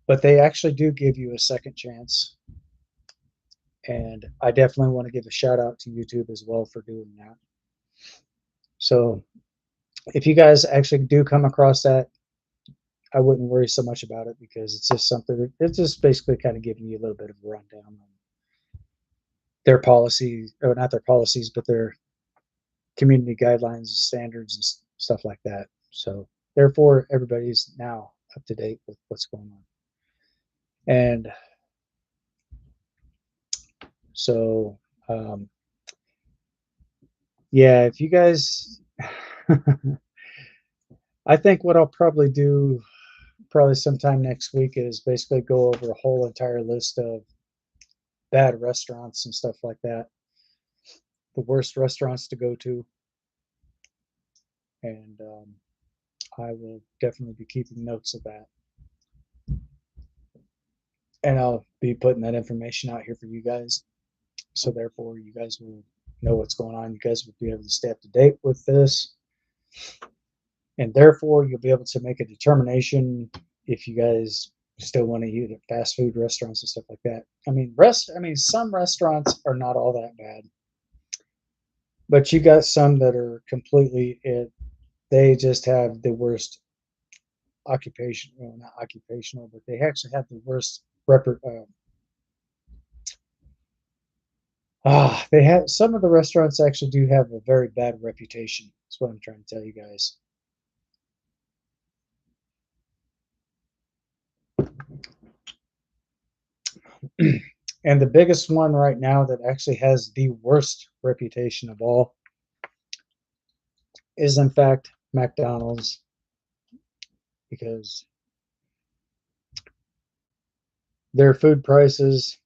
But they actually do give you a second chance. And I definitely want to give a shout out to YouTube as well for doing that. So if you guys actually do come across that, I wouldn't worry so much about it because it's just basically kind of giving you a little bit of a rundown on their policies, or not their policies, but their community guidelines and standards and stuff like that. So therefore, everybody's now up to date with what's going on. And so, yeah, if you guys, I think what I'll probably do probably sometime next week is basically go over a whole entire list of bad restaurants and stuff like that, the worst restaurants to go to, and I will definitely be keeping notes of that. And I'll be putting that information out here for you guys. So therefore, you guys will know what's going on. You guys will be able to stay up to date with this. And therefore, you'll be able to make a determination if you guys still want to eat at fast food restaurants and stuff like that. I mean, some restaurants are not all that bad. But you got some that are completely it. They just have the worst occupation, well, not occupational, but they actually have the worst They have some of the restaurants actually do have a very bad reputation. That's what I'm trying to tell you guys. And the biggest one right now that actually has the worst reputation of all is, in fact, McDonald's, because their food prices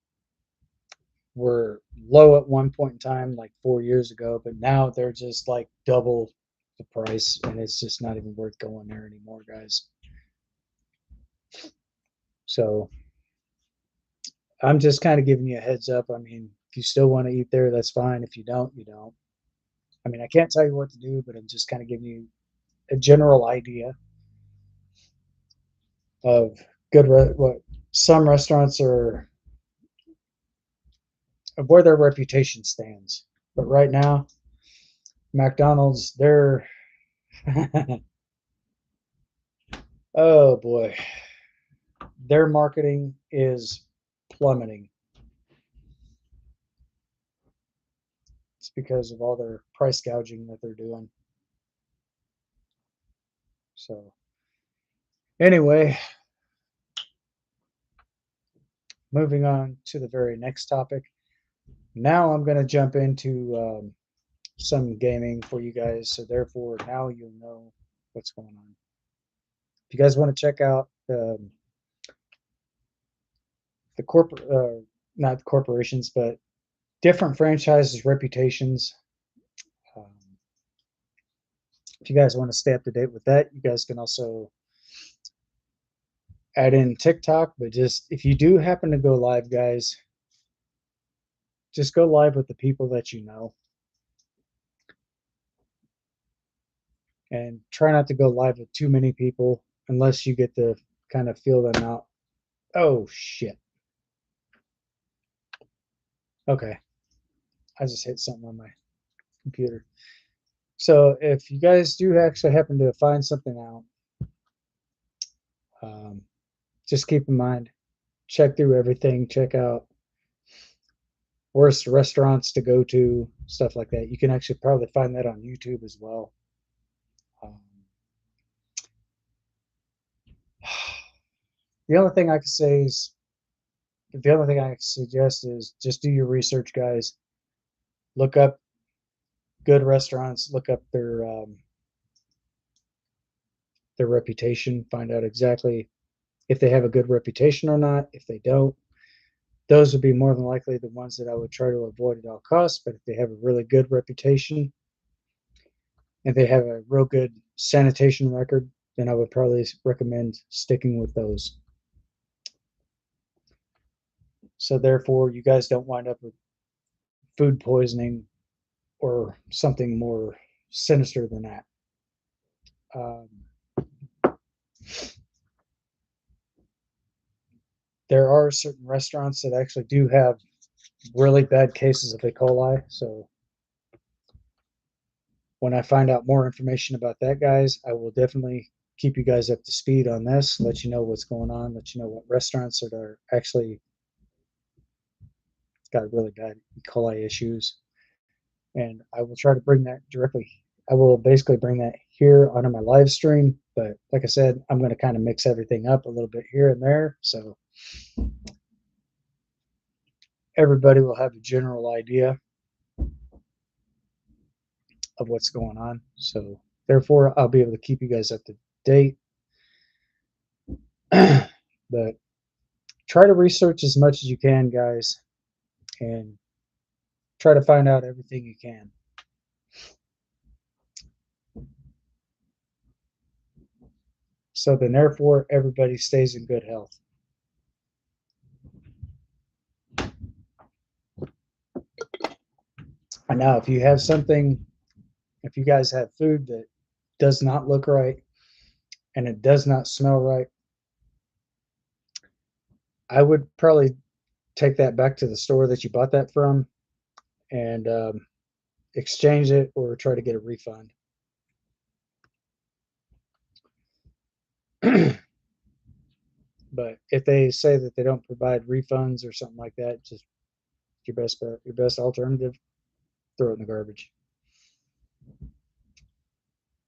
were low at one point in time, like 4 years ago, but now they're just like double the price, and it's just not even worth going there anymore, guys. So I'm just kind of giving you a heads up. I mean, if you still want to eat there, that's fine. If you don't, you don't. I mean, I can't tell you what to do, but I'm just kind of giving you a general idea of what some restaurants are, of where their reputation stands. But right now, McDonald's, they're oh boy, their marketing is plummeting. It's because of all their price gouging that they're doing. So anyway, moving on to the very next topic. Now I'm going to jump into some gaming for you guys. So therefore, now you'll know what's going on. If you guys want to check out the corporate, not corporations, but different franchises' reputations. Um, if you guys want to stay up to date with that, you guys can also add in TikTok. But just if you do happen to go live, guys, just go live with the people that you know, and try not to go live with too many people unless you get to kind of feel them out. Oh shit. Okay. I just hit something on my computer. So if you guys do actually happen to find something out, um, just keep in mind, check through everything, check out worst restaurants to go to, stuff like that. You can actually probably find that on YouTube as well. Um, the only thing I can say is, the only thing I can suggest is just do your research, guys. Look up good restaurants, look up their reputation, find out exactly if they have a good reputation or not. If they don't, those would be more than likely the ones that I would try to avoid at all costs. But if they have a really good reputation and they have a real good sanitation record, then I would probably recommend sticking with those. So therefore, you guys don't wind up with food poisoning or something more sinister than that. Um, there are certain restaurants that actually do have really bad cases of E. coli. So when I find out more information about that, guys, I will definitely keep you guys up to speed on this, let you know what's going on, let you know what restaurants that are actually got really bad E. coli issues. And I will try to bring that directly. I will basically bring that here onto my live stream. But like I said, I'm going to kind of mix everything up a little bit here and there. So everybody will have a general idea of what's going on. So therefore, I'll be able to keep you guys up to date. But try to research as much as you can, guys, and try to find out everything you can. So then, therefore, everybody stays in good health. And now, if you have something, if you guys have food that does not look right and it does not smell right, I would probably take that back to the store that you bought that from and exchange it or try to get a refund. But if they say that they don't provide refunds or something like that, just your best bet, your best alternative, throw it in the garbage.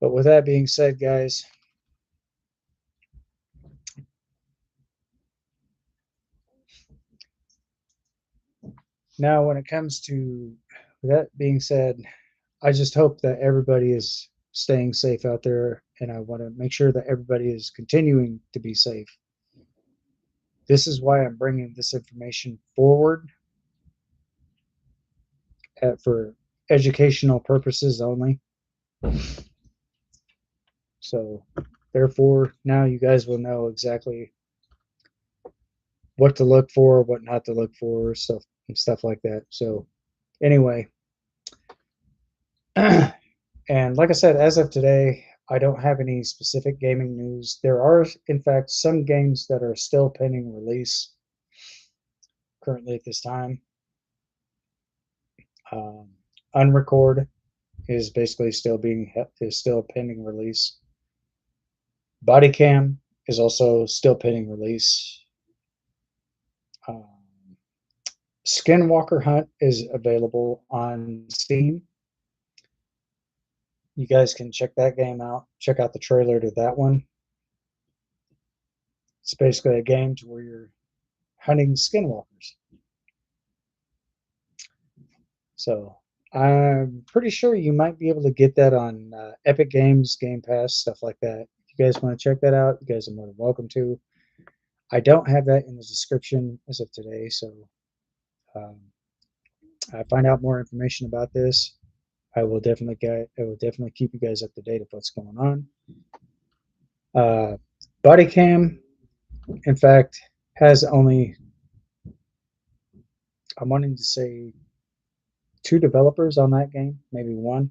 But with that being said, guys, now when it comes to that being said, I just hope that everybody is staying safe out there, and I want to make sure that everybody is continuing to be safe. This is why I'm bringing this information forward for educational purposes only. So, therefore, now you guys will know exactly what to look for, what not to look for, stuff and stuff like that. So, anyway, and like I said, as of today, I don't have any specific gaming news. There are, in fact, some games that are still pending release currently at this time. Um, Unrecord is basically still pending release. Bodycam is also still pending release. Um, Skinwalker Hunt is available on Steam. You guys can check that game out. Check out the trailer to that one. It's basically a game to where you're hunting skinwalkers. So I'm pretty sure you might be able to get that on Epic Games, Game Pass, stuff like that. If you guys want to check that out, you guys are more than welcome to. I don't have that in the description as of today, so um, I find out more information about this. I will definitely keep you guys up to date of what's going on. Bodycam, in fact, has only, I'm wanting to say, 2 developers on that game, maybe 1.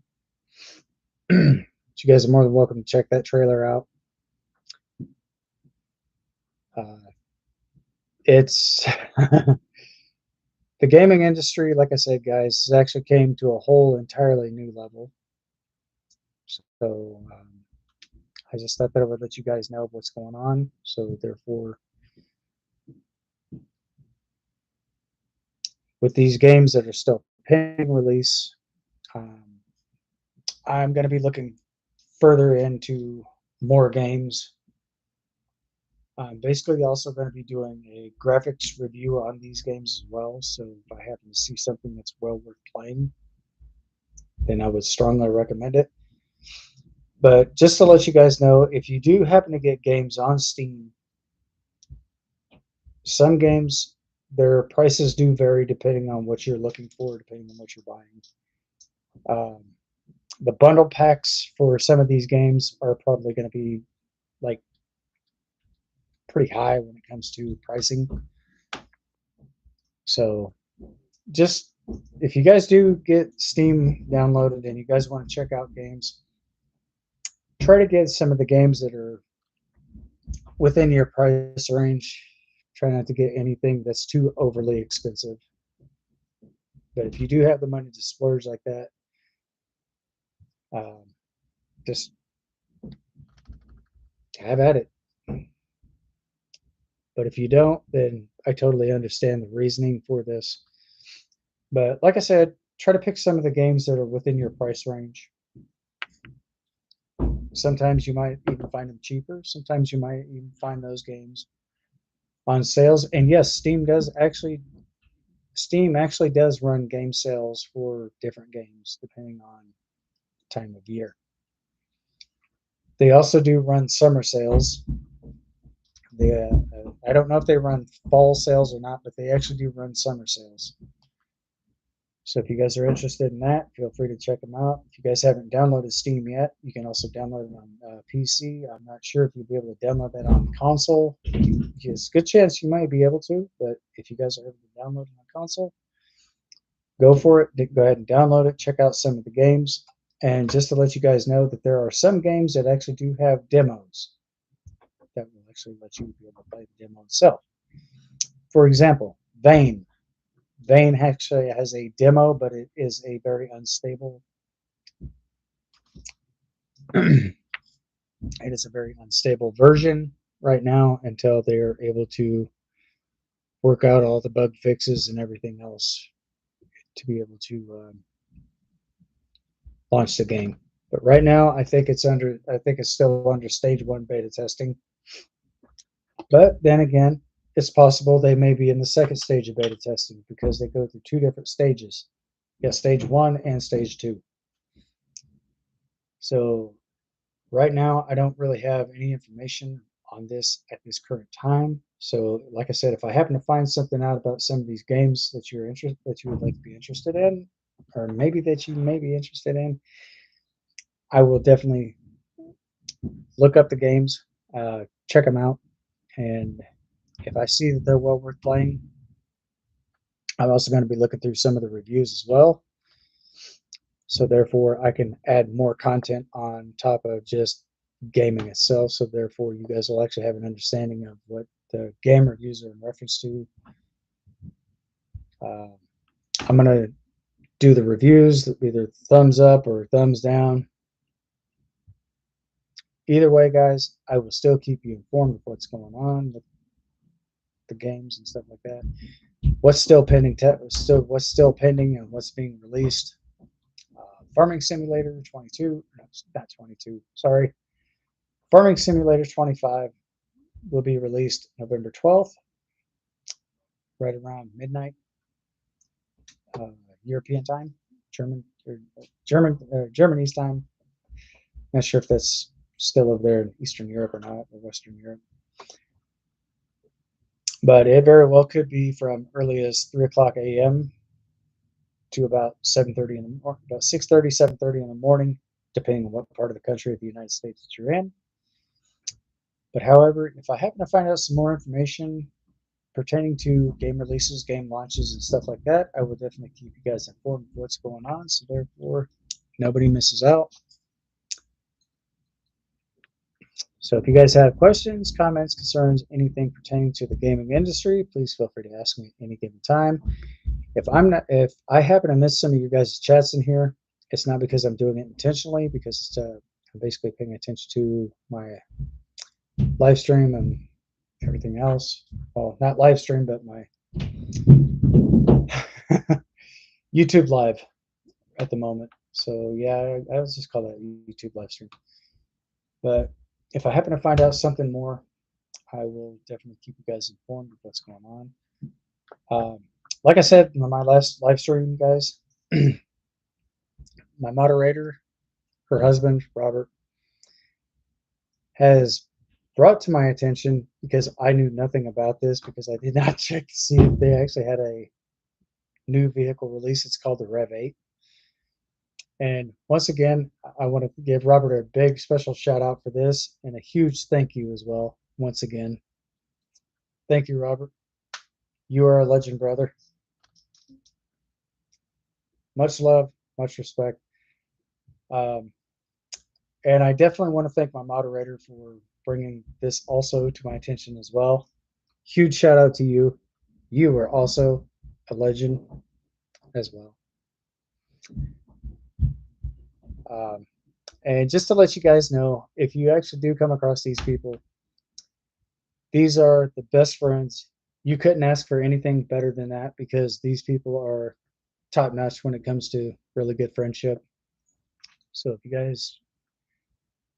You guys are more than welcome to check that trailer out. It's the gaming industry, like I said, guys, actually came to a whole entirely new level. So I just thought that I would let you guys know what's going on. So therefore, with these games that are still pending release, um, I'm going to be looking further into more games. I'm basically also going to be doing a graphics review on these games as well. So if I happen to see something that's well worth playing, then I would strongly recommend it. But just to let you guys know, if you do happen to get games on Steam, some games, their prices do vary depending on what you're looking for, depending on what you're buying. The bundle packs for some of these games are probably going to be like pretty high when it comes to pricing. So just if you guys do get Steam downloaded and you guys want to check out games, try to get some of the games that are within your price range. Try not to get anything that's too overly expensive. But if you do have the money to splurge like that, just have at it. But if you don't, then I totally understand the reasoning for this. But like I said, try to pick some of the games that are within your price range. Sometimes you might even find them cheaper. Sometimes you might even find those games on sales. And yes, Steam actually does run game sales for different games depending on time of year. They also do run summer sales. I don't know if they run fall sales or not, but they actually do run summer sales. So if you guys are interested in that, feel free to check them out. If you guys haven't downloaded Steam yet, you can also download it on PC. I'm not sure if you'll be able to download that on console. There's a good chance you might be able to, but if you guys are able to download it on console, go for it. Go ahead and download it. Check out some of the games. And just to let you guys know that there are some games that actually do have demos that will actually let you be able to play the demo itself. For example, Vane. Vane actually has a demo, but it is a very unstable. It is a very unstable version right now until they're able to work out all the bug fixes and everything else. to be able to launch the game. But right now, I think it's still under stage 1 beta testing. But then again, it's possible they may be in the second stage of beta testing because they go through 2 different stages. Yeah, stage 1 and stage 2. So right now, I don't really have any information on this at this current time. So, like I said, if I happen to find something out about some of these games that you would like to be interested in, or maybe that you may be interested in, I will definitely look up the games, check them out, and if I see that they're well worth playing, I'm also going to be looking through some of the reviews as well. So therefore, I can add more content on top of just gaming itself. So therefore, you guys will actually have an understanding of what the game reviews are in reference to. I'm going to do the reviews, either thumbs up or thumbs down. Either way, guys, I will still keep you informed of what's going on with the games and stuff like that. What's still pending? What's still pending and what's being released? Farming Simulator 22, no, not 22. Sorry, Farming Simulator 25 will be released November 12th, right around midnight, European time, Germany's time. Not sure if that's still over there in Eastern Europe or not, or Western Europe. But it very well could be from early as 3 o'clock a.m. to about 7:30 in the morning, about 6:30, 7:30 in the morning, depending on what part of the country of the United States that you're in. But however, if I happen to find out some more information pertaining to game releases, game launches, and stuff like that, I will definitely keep you guys informed of what's going on, so therefore nobody misses out. So if you guys have questions, comments, concerns, anything pertaining to the gaming industry, please feel free to ask me at any given time. If I happen to miss some of you guys' chats in here, it's not because I'm doing it intentionally, because I'm basically paying attention to my live stream and everything else. Well, not live stream, but my YouTube live at the moment. So yeah, I was just call that YouTube live stream. But if I happen to find out something more, I will definitely keep you guys informed of what's going on. Like I said in my last live stream, guys, my moderator, her husband, Robert, has brought to my attention, because I knew nothing about this, because I did not check to see if they actually had a new vehicle release. It's called the Rev 8. And once again, I want to give Robert a big special shout out for this, and a huge thank you as well. Once again, thank you, Robert. You are a legend, brother. Much love, much respect. And I definitely want to thank my moderator for bringing this also to my attention as well. Huge shout out to you. You are also a legend as well. And just to let you guys know, if you actually do come across these people, these are the best friends. You couldn't ask for anything better than that, because these people are top notch when it comes to really good friendship. So if you guys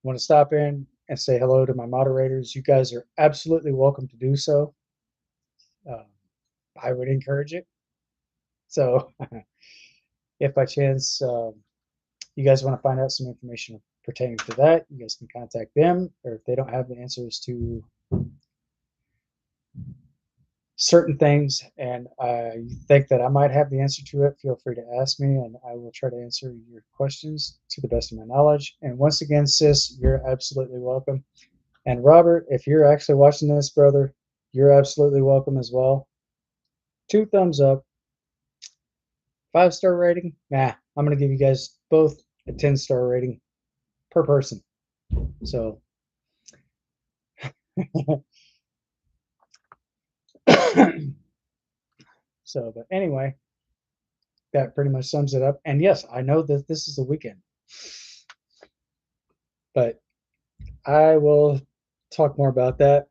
want to stop in and say hello to my moderators, you guys are absolutely welcome to do so. I would encourage it. So if by chance you guys want to find out some information pertaining to that, you guys can contact them. Or if they don't have the answers to certain things and you think that I might have the answer to it, feel free to ask me, and I will try to answer your questions to the best of my knowledge. And once again, sis, you're absolutely welcome. And Robert, if you're actually watching this, brother, you're absolutely welcome as well. 2 thumbs up. 5-star rating? Nah, I'm going to give you guys both a 10-star rating per person. So, but anyway, that pretty much sums it up. And yes, I know that this is a weekend, but I will talk more about that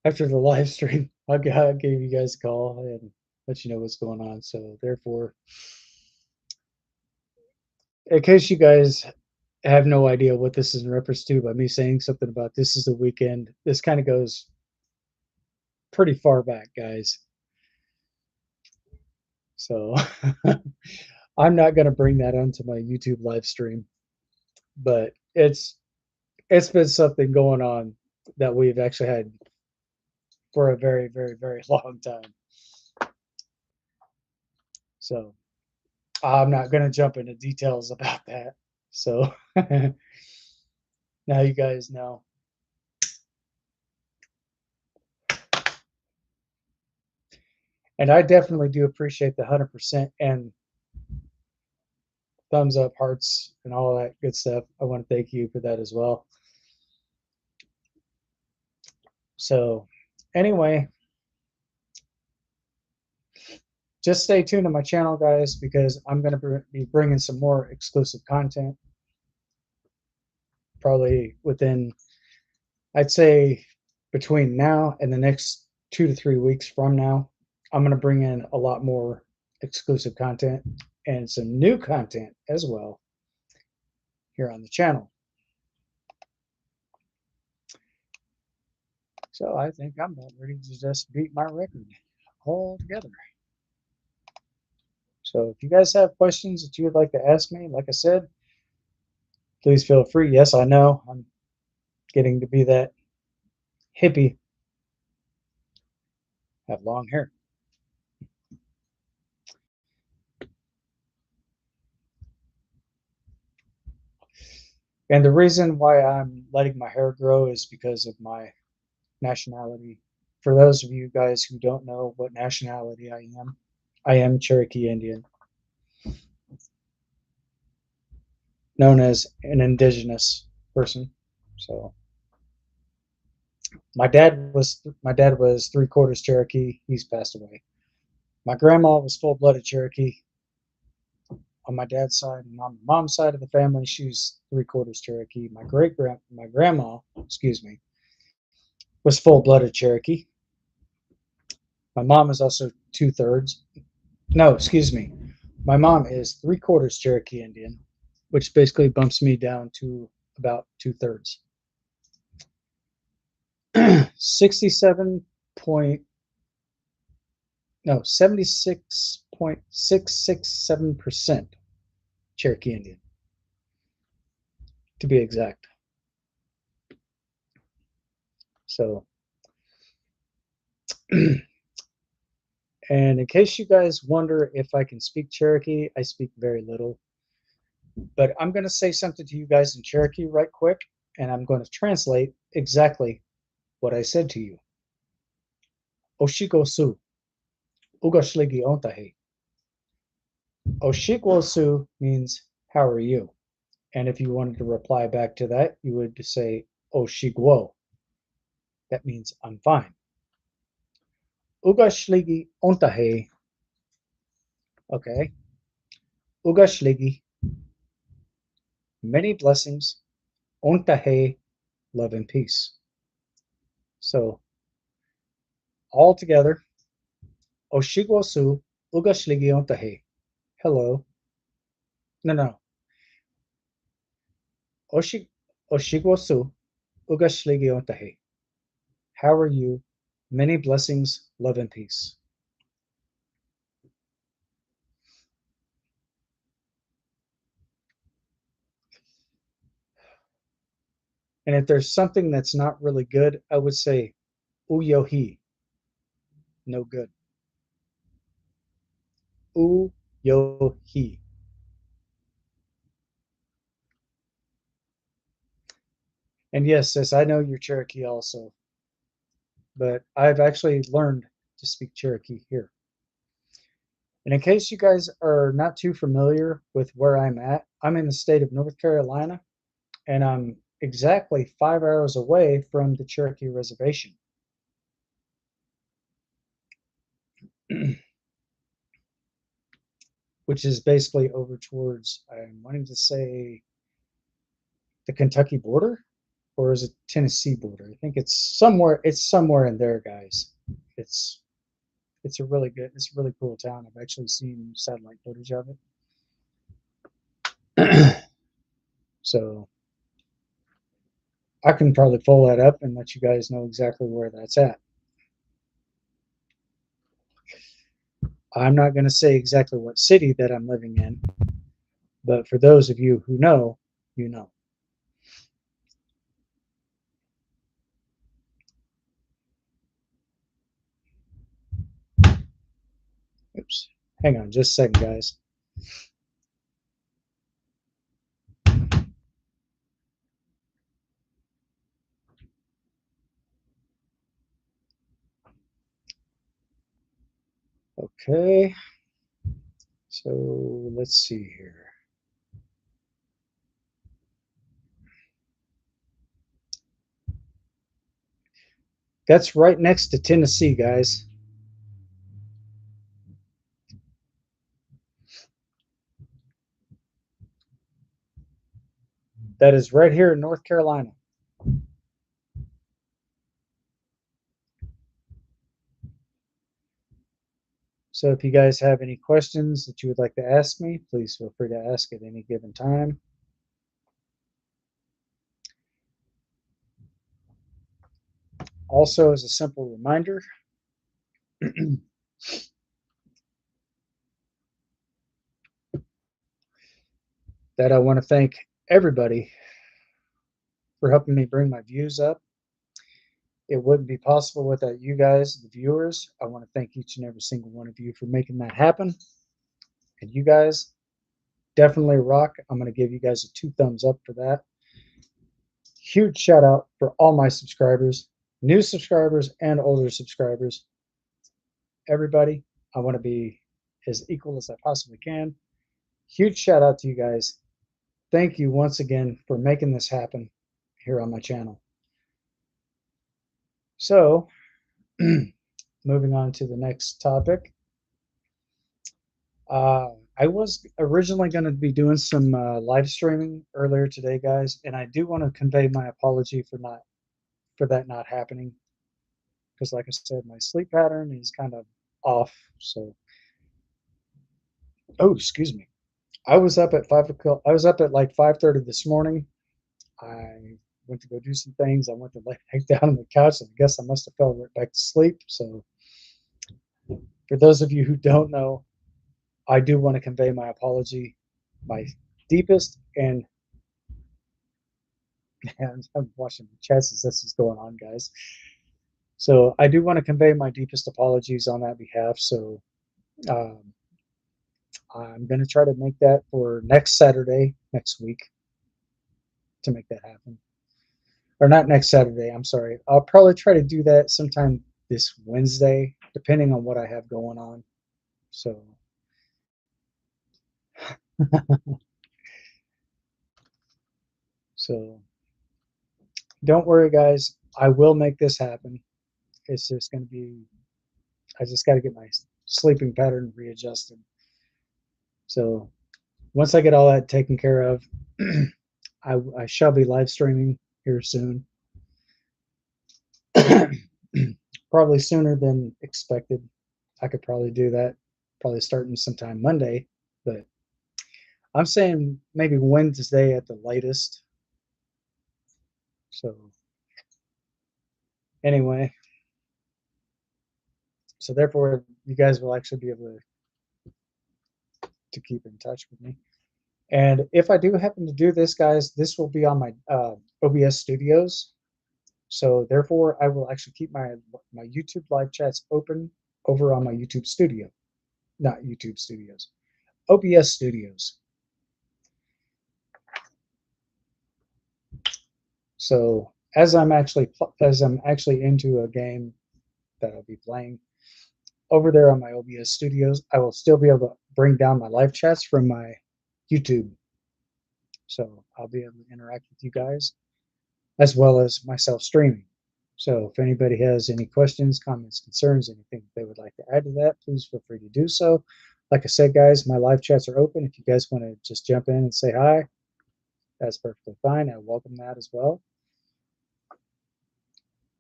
after the live stream. I'll give you guys a call and let you know what's going on. So therefore, in case you guys have no idea what this is in reference to by me saying something about this is the weekend, this kind of goes pretty far back, guys. So I'm not going to bring that onto my YouTube live stream, but it's been something going on that we've actually had for a very, very, very long time. So I'm not going to jump into details about that. So now you guys know. And I definitely do appreciate the 100% and thumbs up, hearts, and all that good stuff. I want to thank you for that as well. So, anyway, just stay tuned to my channel, guys, because I'm going to be bringing some more exclusive content. Probably within, I'd say, between now and the next 2 to 3 weeks from now, I'm going to bring in a lot more exclusive content and some new content as well here on the channel. So I think I'm about ready to just beat my record altogether. So if you guys have questions that you would like to ask me, like I said, please feel free. Yes, I know I'm getting to be that hippie, have long hair. And the reason why I'm letting my hair grow is because of my nationality. For those of you guys who don't know what nationality I am Cherokee Indian, known as an indigenous person. So my dad was 3/4 Cherokee. He's passed away. My grandma was full-blooded Cherokee on my dad's side, and on my mom's side of the family, she's 3/4 Cherokee. My grandma, excuse me, was full-blooded Cherokee. My mom is also 2/3. No, excuse me. My mom is 3/4 Cherokee Indian, which basically bumps me down to about 2/3. 67 point no 76.667% Cherokee Indian, to be exact. So, and in case you guys wonder if I can speak Cherokee, I speak very little. But I'm going to say something to you guys in Cherokee right quick, and I'm going to translate exactly what I said to you. Oshiko su, ugashligi ontahe. Oshiko su means, how are you? And if you wanted to reply back to that, you would say Oshigwo. That means I'm fine. Ugashligi ontahe. Okay. Ugashligi, many blessings. Ontahe, love and peace. So all together, Oshigwo su, ugashligi ontahe. Hello. No. Oshigwo su, ugashligi ontahe. How are you? Many blessings, love and peace. And if there's something that's not really good, I would say uyohi, no good. Uyohi. And yes, sis, I know you're Cherokee also, but I've actually learned to speak Cherokee here. And in case you guys are not too familiar with where I'm at, I'm in the state of North Carolina, and I'm exactly 5 hours away from the Cherokee Reservation. Which is basically over towards, I'm wanting to say, the Kentucky border, or is it Tennessee border? I think it's somewhere in there, guys. it's a really good, it's a really cool town. I've actually seen satellite footage of it. So I can probably pull that up and let you guys know exactly where that's at. I'm not going to say exactly what city that I'm living in, but for those of you who know, you know. Oops. Hang on just a second, guys. Okay. So let's see here. That's right next to Tennessee, guys. That is right here in North Carolina. So if you guys have any questions that you would like to ask me, please feel free to ask at any given time. Also, as a simple reminder, that I want to thank everybody for helping me bring my views up. It wouldn't be possible without you guys, the viewers. I want to thank each and every single one of you for making that happen. And you guys definitely rock. I'm going to give you guys a 2 thumbs up for that. Huge shout out for all my subscribers, new subscribers and older subscribers. Everybody, I want to be as equal as I possibly can. Huge shout out to you guys. Thank you once again for making this happen here on my channel. So, moving on to the next topic. I was originally going to be doing some live streaming earlier today, guys, and I do want to convey my apology for that not happening, because, like I said, my sleep pattern is kind of off. So, oh, excuse me. I was up at 5 o'clock. I was up at like 5:30 this morning. I went to go do some things. I went to lay back down on the couch, and I guess I must have fell right back to sleep. So, for those of you who don't know, I do want to convey my apology, my deepest and I'm watching the chats as this is going on, guys. So I do want to convey my deepest apologies on that behalf. So um, I'm going to try to make that for next Saturday, next week, to make that happen. Or not next Saturday, I'm sorry. I'll probably try to do that sometime this Wednesday, depending on what I have going on. So so don't worry, guys. I will make this happen. It's just going to be, I just got to get my sleeping pattern readjusted. So once I get all that taken care of, I shall be live streaming here soon. Probably sooner than expected. I could probably do that, probably starting sometime Monday, but I'm saying maybe Wednesday at the latest. So anyway, so therefore you guys will actually be able to keep in touch with me. And if I do happen to do this, guys, this will be on my OBS Studios. So therefore, I will actually keep my YouTube live chats open over on my YouTube Studio, not YouTube Studios, OBS Studios. So as I'm actually into a game that I'll be playing over there on my OBS Studios, I will still be able to bring down my live chats from my YouTube. So I'll be able to interact with you guys as well as myself streaming. So if anybody has any questions, comments, concerns, anything they would like to add to that, please feel free to do so. Like I said, guys, my live chats are open. If you guys want to just jump in and say hi, that's perfectly fine. I welcome that as well.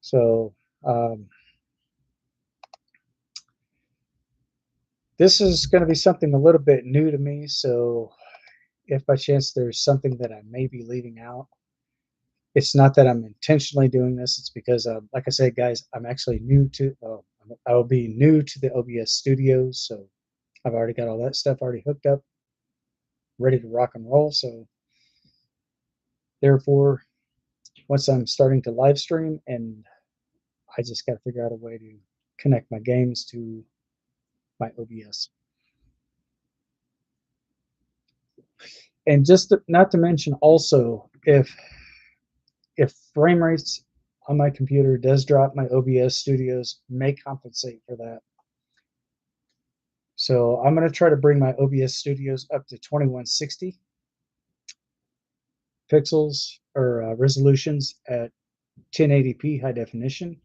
So This is going to be something a little bit new to me, so if by chance there's something that I may be leaving out, it's not that I'm intentionally doing this. It's because, like I said, guys, I'm actually new to. I will be new to the OBS studios, so I've already got all that stuff already hooked up, ready to rock and roll. So therefore, once I'm starting to live stream, and I just got to figure out a way to connect my games to my OBS. And just to, not to mention also, if frame rates on my computer does drop, my OBS studios may compensate for that. So I'm going to try to bring my OBS studios up to 2160 pixels or resolutions at 1080p high definition.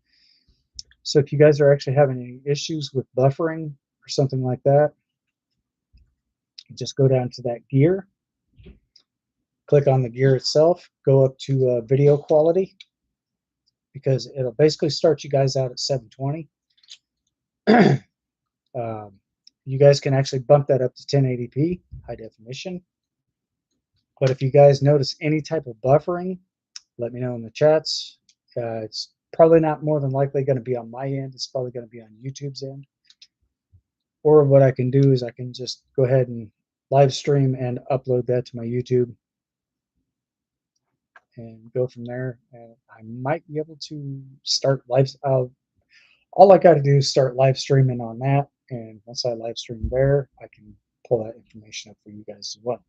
So if you guys are actually having any issues with buffering or something like that, just go down to that gear, click on the gear itself, go up to video quality, because it'll basically start you guys out at 720. You guys can actually bump that up to 1080p high definition. But if you guys notice any type of buffering, let me know in the chats. It's probably not more than likely going to be on my end. It's probably going to be on YouTube's end. Or what I can do is I can just go ahead and live stream and upload that to my YouTube and go from there. And I might be able to start live. All I got to do is start live streaming on that. And once I live stream there, I can pull that information up for you guys as well.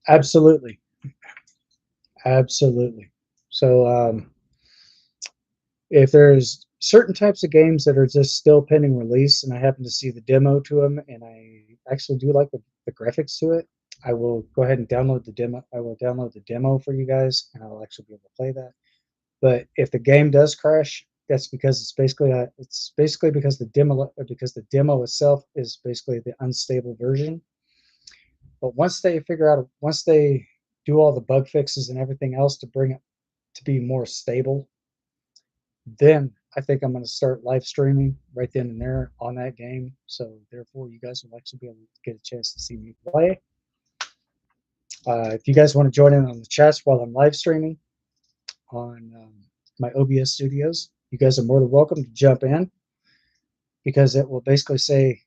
Absolutely. Absolutely. So if there's certain types of games that are just still pending release and I happen to see the demo to them and I actually do like the graphics to it, I will go ahead and download the demo. I will download the demo for you guys and I'll actually be able to play that. But if the game does crash, that's because it's basically because the demo itself is basically the unstable version. But once they do all the bug fixes and everything else to bring it to be more stable, then I think I'm going to start live streaming right then and there on that game. So therefore, you guys will actually be able to get a chance to see me play. If you guys want to join in on the chats while I'm live streaming on my OBS studios, you guys are more than welcome to jump in, because it will basically say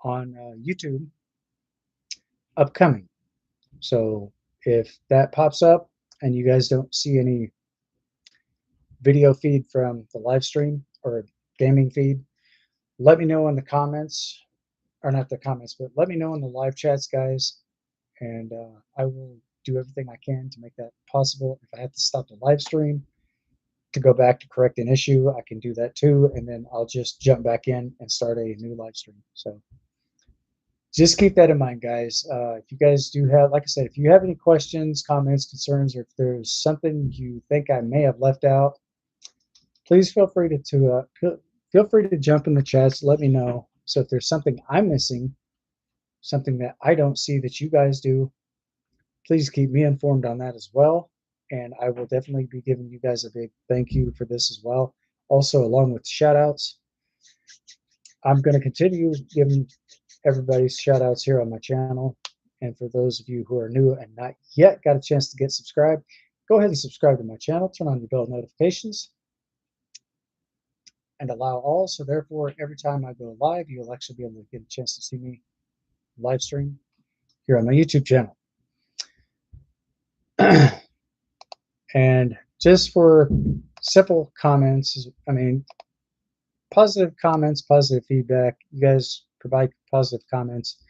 on YouTube upcoming. So if that pops up and you guys don't see any video feed from the live stream or gaming feed, let me know in the comments, or not the comments, but let me know in the live chats, guys, and I will do everything I can to make that possible. If I have to stop the live stream to go back to correct an issue, I can do that too, and then I'll just jump back in and start a new live stream. So just keep that in mind, guys. If you guys do have, like I said, if you have any questions, comments, concerns, or if there's something you think I may have left out, please feel free feel free to jump in the chats. Let me know. So if there's something I'm missing, something that I don't see that you guys do, please keep me informed on that as well. And I will definitely be giving you guys a big thank you for this as well. Also, along with shout outs, I'm going to continue giving everybody shout outs here on my channel. And for those of you who are new and not yet got a chance to get subscribed, go ahead and subscribe to my channel, turn on your bell notifications, and allow all. So therefore, every time I go live, you'll actually be able to get a chance to see me live stream here on my YouTube channel. And just for simple comments, I mean, positive comments, positive feedback. You guys provide positive comments.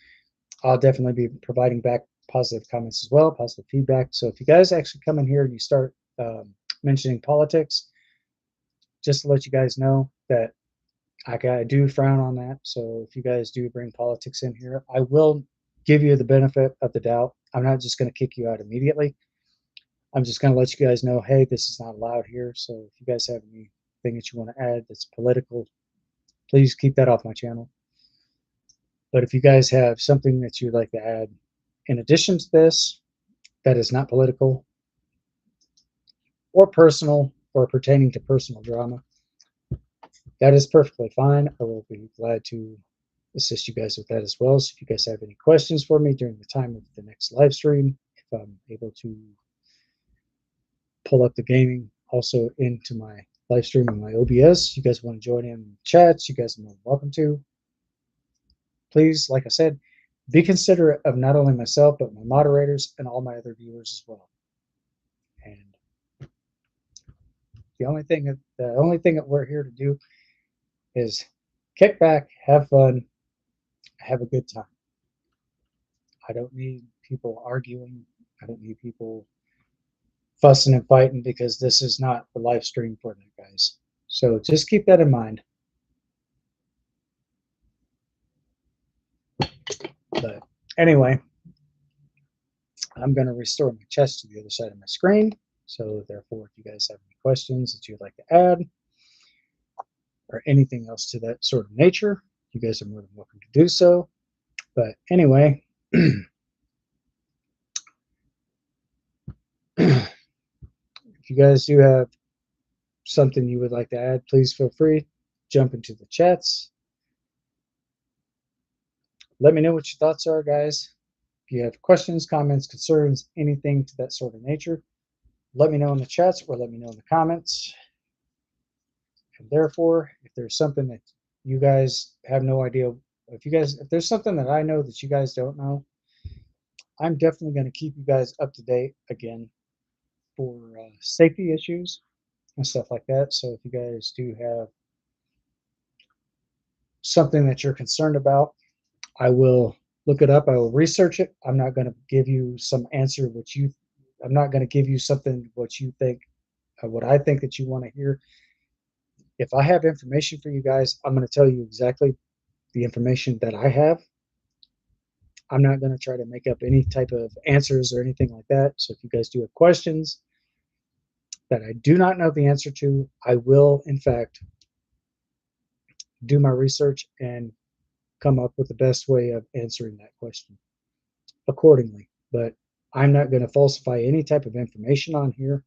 I'll definitely be providing back positive comments as well, positive feedback. So if you guys actually come in here and you start mentioning politics, just to let you guys know that I do frown on that. So if you guys do bring politics in here, I will give you the benefit of the doubt. I'm not just going to kick you out immediately. I'm just going to let you guys know, hey, this is not allowed here. So if you guys have anything that you want to add that's political, please keep that off my channel. But if you guys have something that you'd like to add in addition to this that is not political, or personal or pertaining to personal drama, that is perfectly fine. I will be glad to assist you guys with that as well. So if you guys have any questions for me during the time of the next live stream, if I'm able to pull up the gaming also into my live stream and my OBS, you guys want to join in chats, you guys are more than welcome to. Please, like I said, be considerate of not only myself, but my moderators and all my other viewers as well. And the only thing that we're here to do is kick back, have fun, have a good time. I don't need people arguing. I don't need people fussing and fighting, because this is not the live stream for that, guys. So just keep that in mind. But anyway, I'm going to restore my chest to the other side of my screen. So therefore, if you guys have any questions that you'd like to add or anything else to that sort of nature, you guys are more than welcome to do so. But anyway, if you guys do have something you would like to add, please feel free, jump into the chats. Let me know what your thoughts are, guys. If you have questions, comments, concerns, anything to that sort of nature, let me know in the chats or let me know in the comments. And therefore, if there's something that you guys have no idea, if there's something that I know that you guys don't know, I'm definitely going to keep you guys up to date again for safety issues and stuff like that. So if you guys do have something that you're concerned about, I will look it up. I will research it. I'm not going to give you some answer I'm not going to give you something what you think, what I think that you want to hear. If I have information for you guys, I'm going to tell you exactly the information that I have. I'm not going to try to make up any type of answers or anything like that. So if you guys do have questions that I do not know the answer to, I will, in fact, do my research and come up with the best way of answering that question accordingly. But I'm not going to falsify any type of information on here.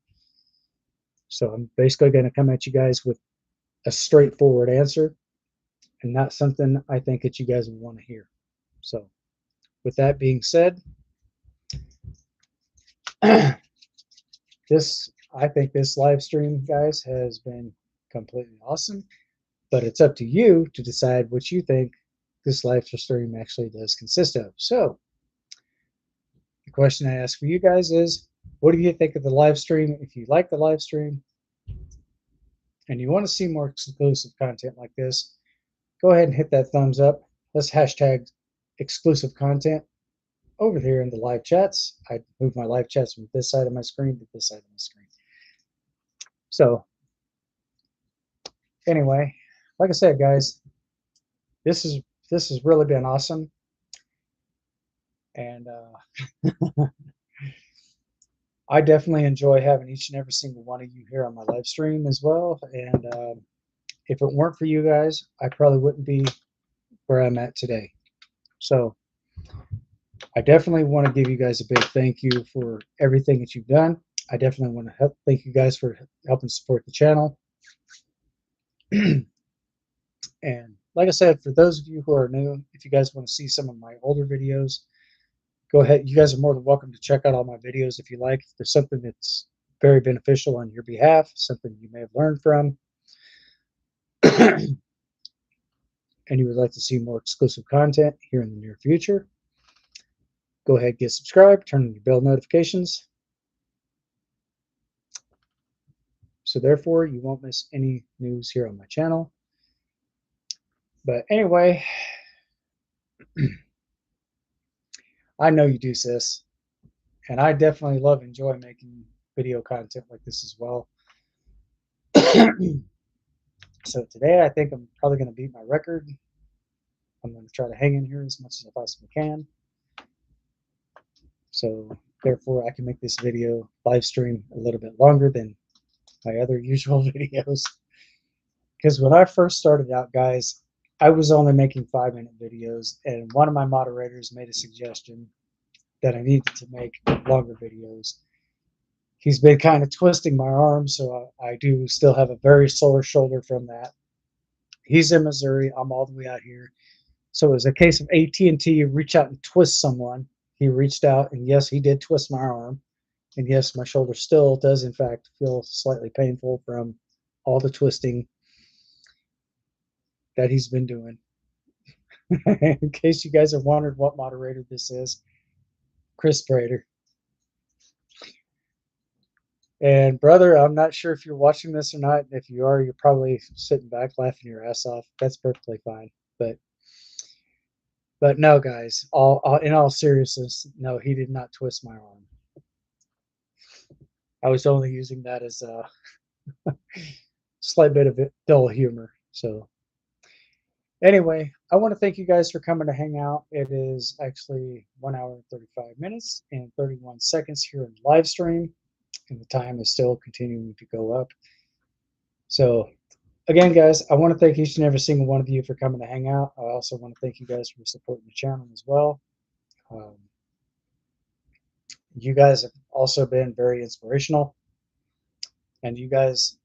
So I'm basically going to come at you guys with a straightforward answer and not something I think that you guys would want to hear. So with that being said, I think this live stream, guys, has been completely awesome. But it's up to you to decide what you think this live stream actually does consist of. So the question I ask for you guys is, what do you think of the live stream? If you like the live stream and you want to see more exclusive content like this, go ahead and hit that thumbs up. Let's hashtag exclusive content over here in the live chats. I move my live chats from this side of my screen to this side of my screen. So anyway, like I said, guys, this has really been awesome. And I definitely enjoy having each and every single one of you here on my live stream as well. And if it weren't for you guys, I probably wouldn't be where I'm at today. So I definitely want to give you guys a big thank you for everything that you've done. I definitely want to thank you guys for helping support the channel. And like I said, for those of you who are new, if you guys want to see some of my older videos, go ahead. You guys are more than welcome to check out all my videos if you like. If there's something that's very beneficial on your behalf, something you may have learned from, and you would like to see more exclusive content here in the near future, go ahead, get subscribed, turn on your bell notifications. So therefore, you won't miss any news here on my channel. But anyway, I know you do, sis. And I definitely enjoy making video content like this as well. So today I think I'm probably going to beat my record. I'm going to try to hang in here as much as I possibly can. So therefore I can make this video live stream a little bit longer than my other usual videos. Because when I first started out, guys, I was only making 5-minute videos, and one of my moderators made a suggestion that I needed to make longer videos. He's been kind of twisting my arm, so I do still have a very sore shoulder from that. He's in Missouri. I'm all the way out here. So it was a case of AT&T reach out and twist someone. He reached out, and yes, he did twist my arm. And yes, my shoulder still does, in fact, feel slightly painful from all the twisting that he's been doing. In case you guys are wondering what moderator this is, Chris Prater. And brother, I'm not sure if you're watching this or not. If you are, you're probably sitting back laughing your ass off. That's perfectly fine. But no, guys. In all seriousness, no, he did not twist my arm. I was only using that as a slight bit of dull humor. So anyway, I want to thank you guys for coming to hang out. It is actually 1 hour and 35 minutes and 31 seconds here in live stream, and the time is still continuing to go up. So again, guys, I want to thank each and every single one of you for coming to hang out. I also want to thank you guys for supporting the channel as well. You guys have also been very inspirational, and you guys,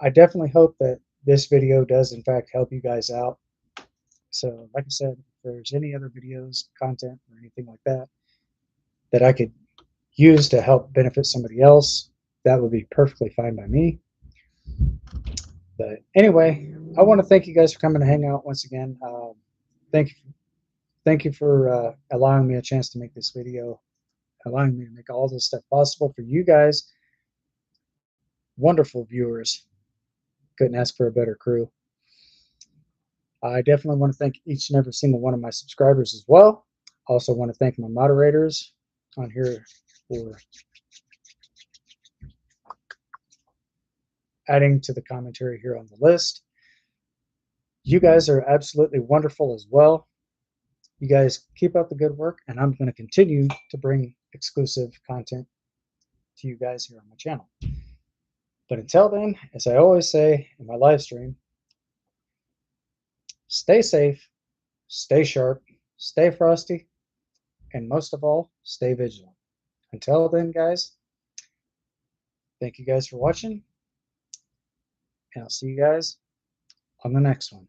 I definitely hope that this video does in fact help you guys out. So like I said, if there's any other videos, content, or anything like that that I could use to help benefit somebody else, that would be perfectly fine by me. But anyway, I want to thank you guys for coming to hang out once again. Thank you for allowing me a chance to make this video, allowing me to make all this stuff possible for you guys. Wonderful viewers. Couldn't ask for a better crew. I definitely want to thank each and every single one of my subscribers as well. I also want to thank my moderators on here for adding to the commentary here on the list. You guys are absolutely wonderful as well. You guys keep up the good work, and I'm going to continue to bring exclusive content to you guys here on my channel. But until then, as I always say in my live stream, stay safe, stay sharp, stay frosty, and most of all, stay vigilant. Until then, guys, thank you guys for watching, and I'll see you guys on the next one.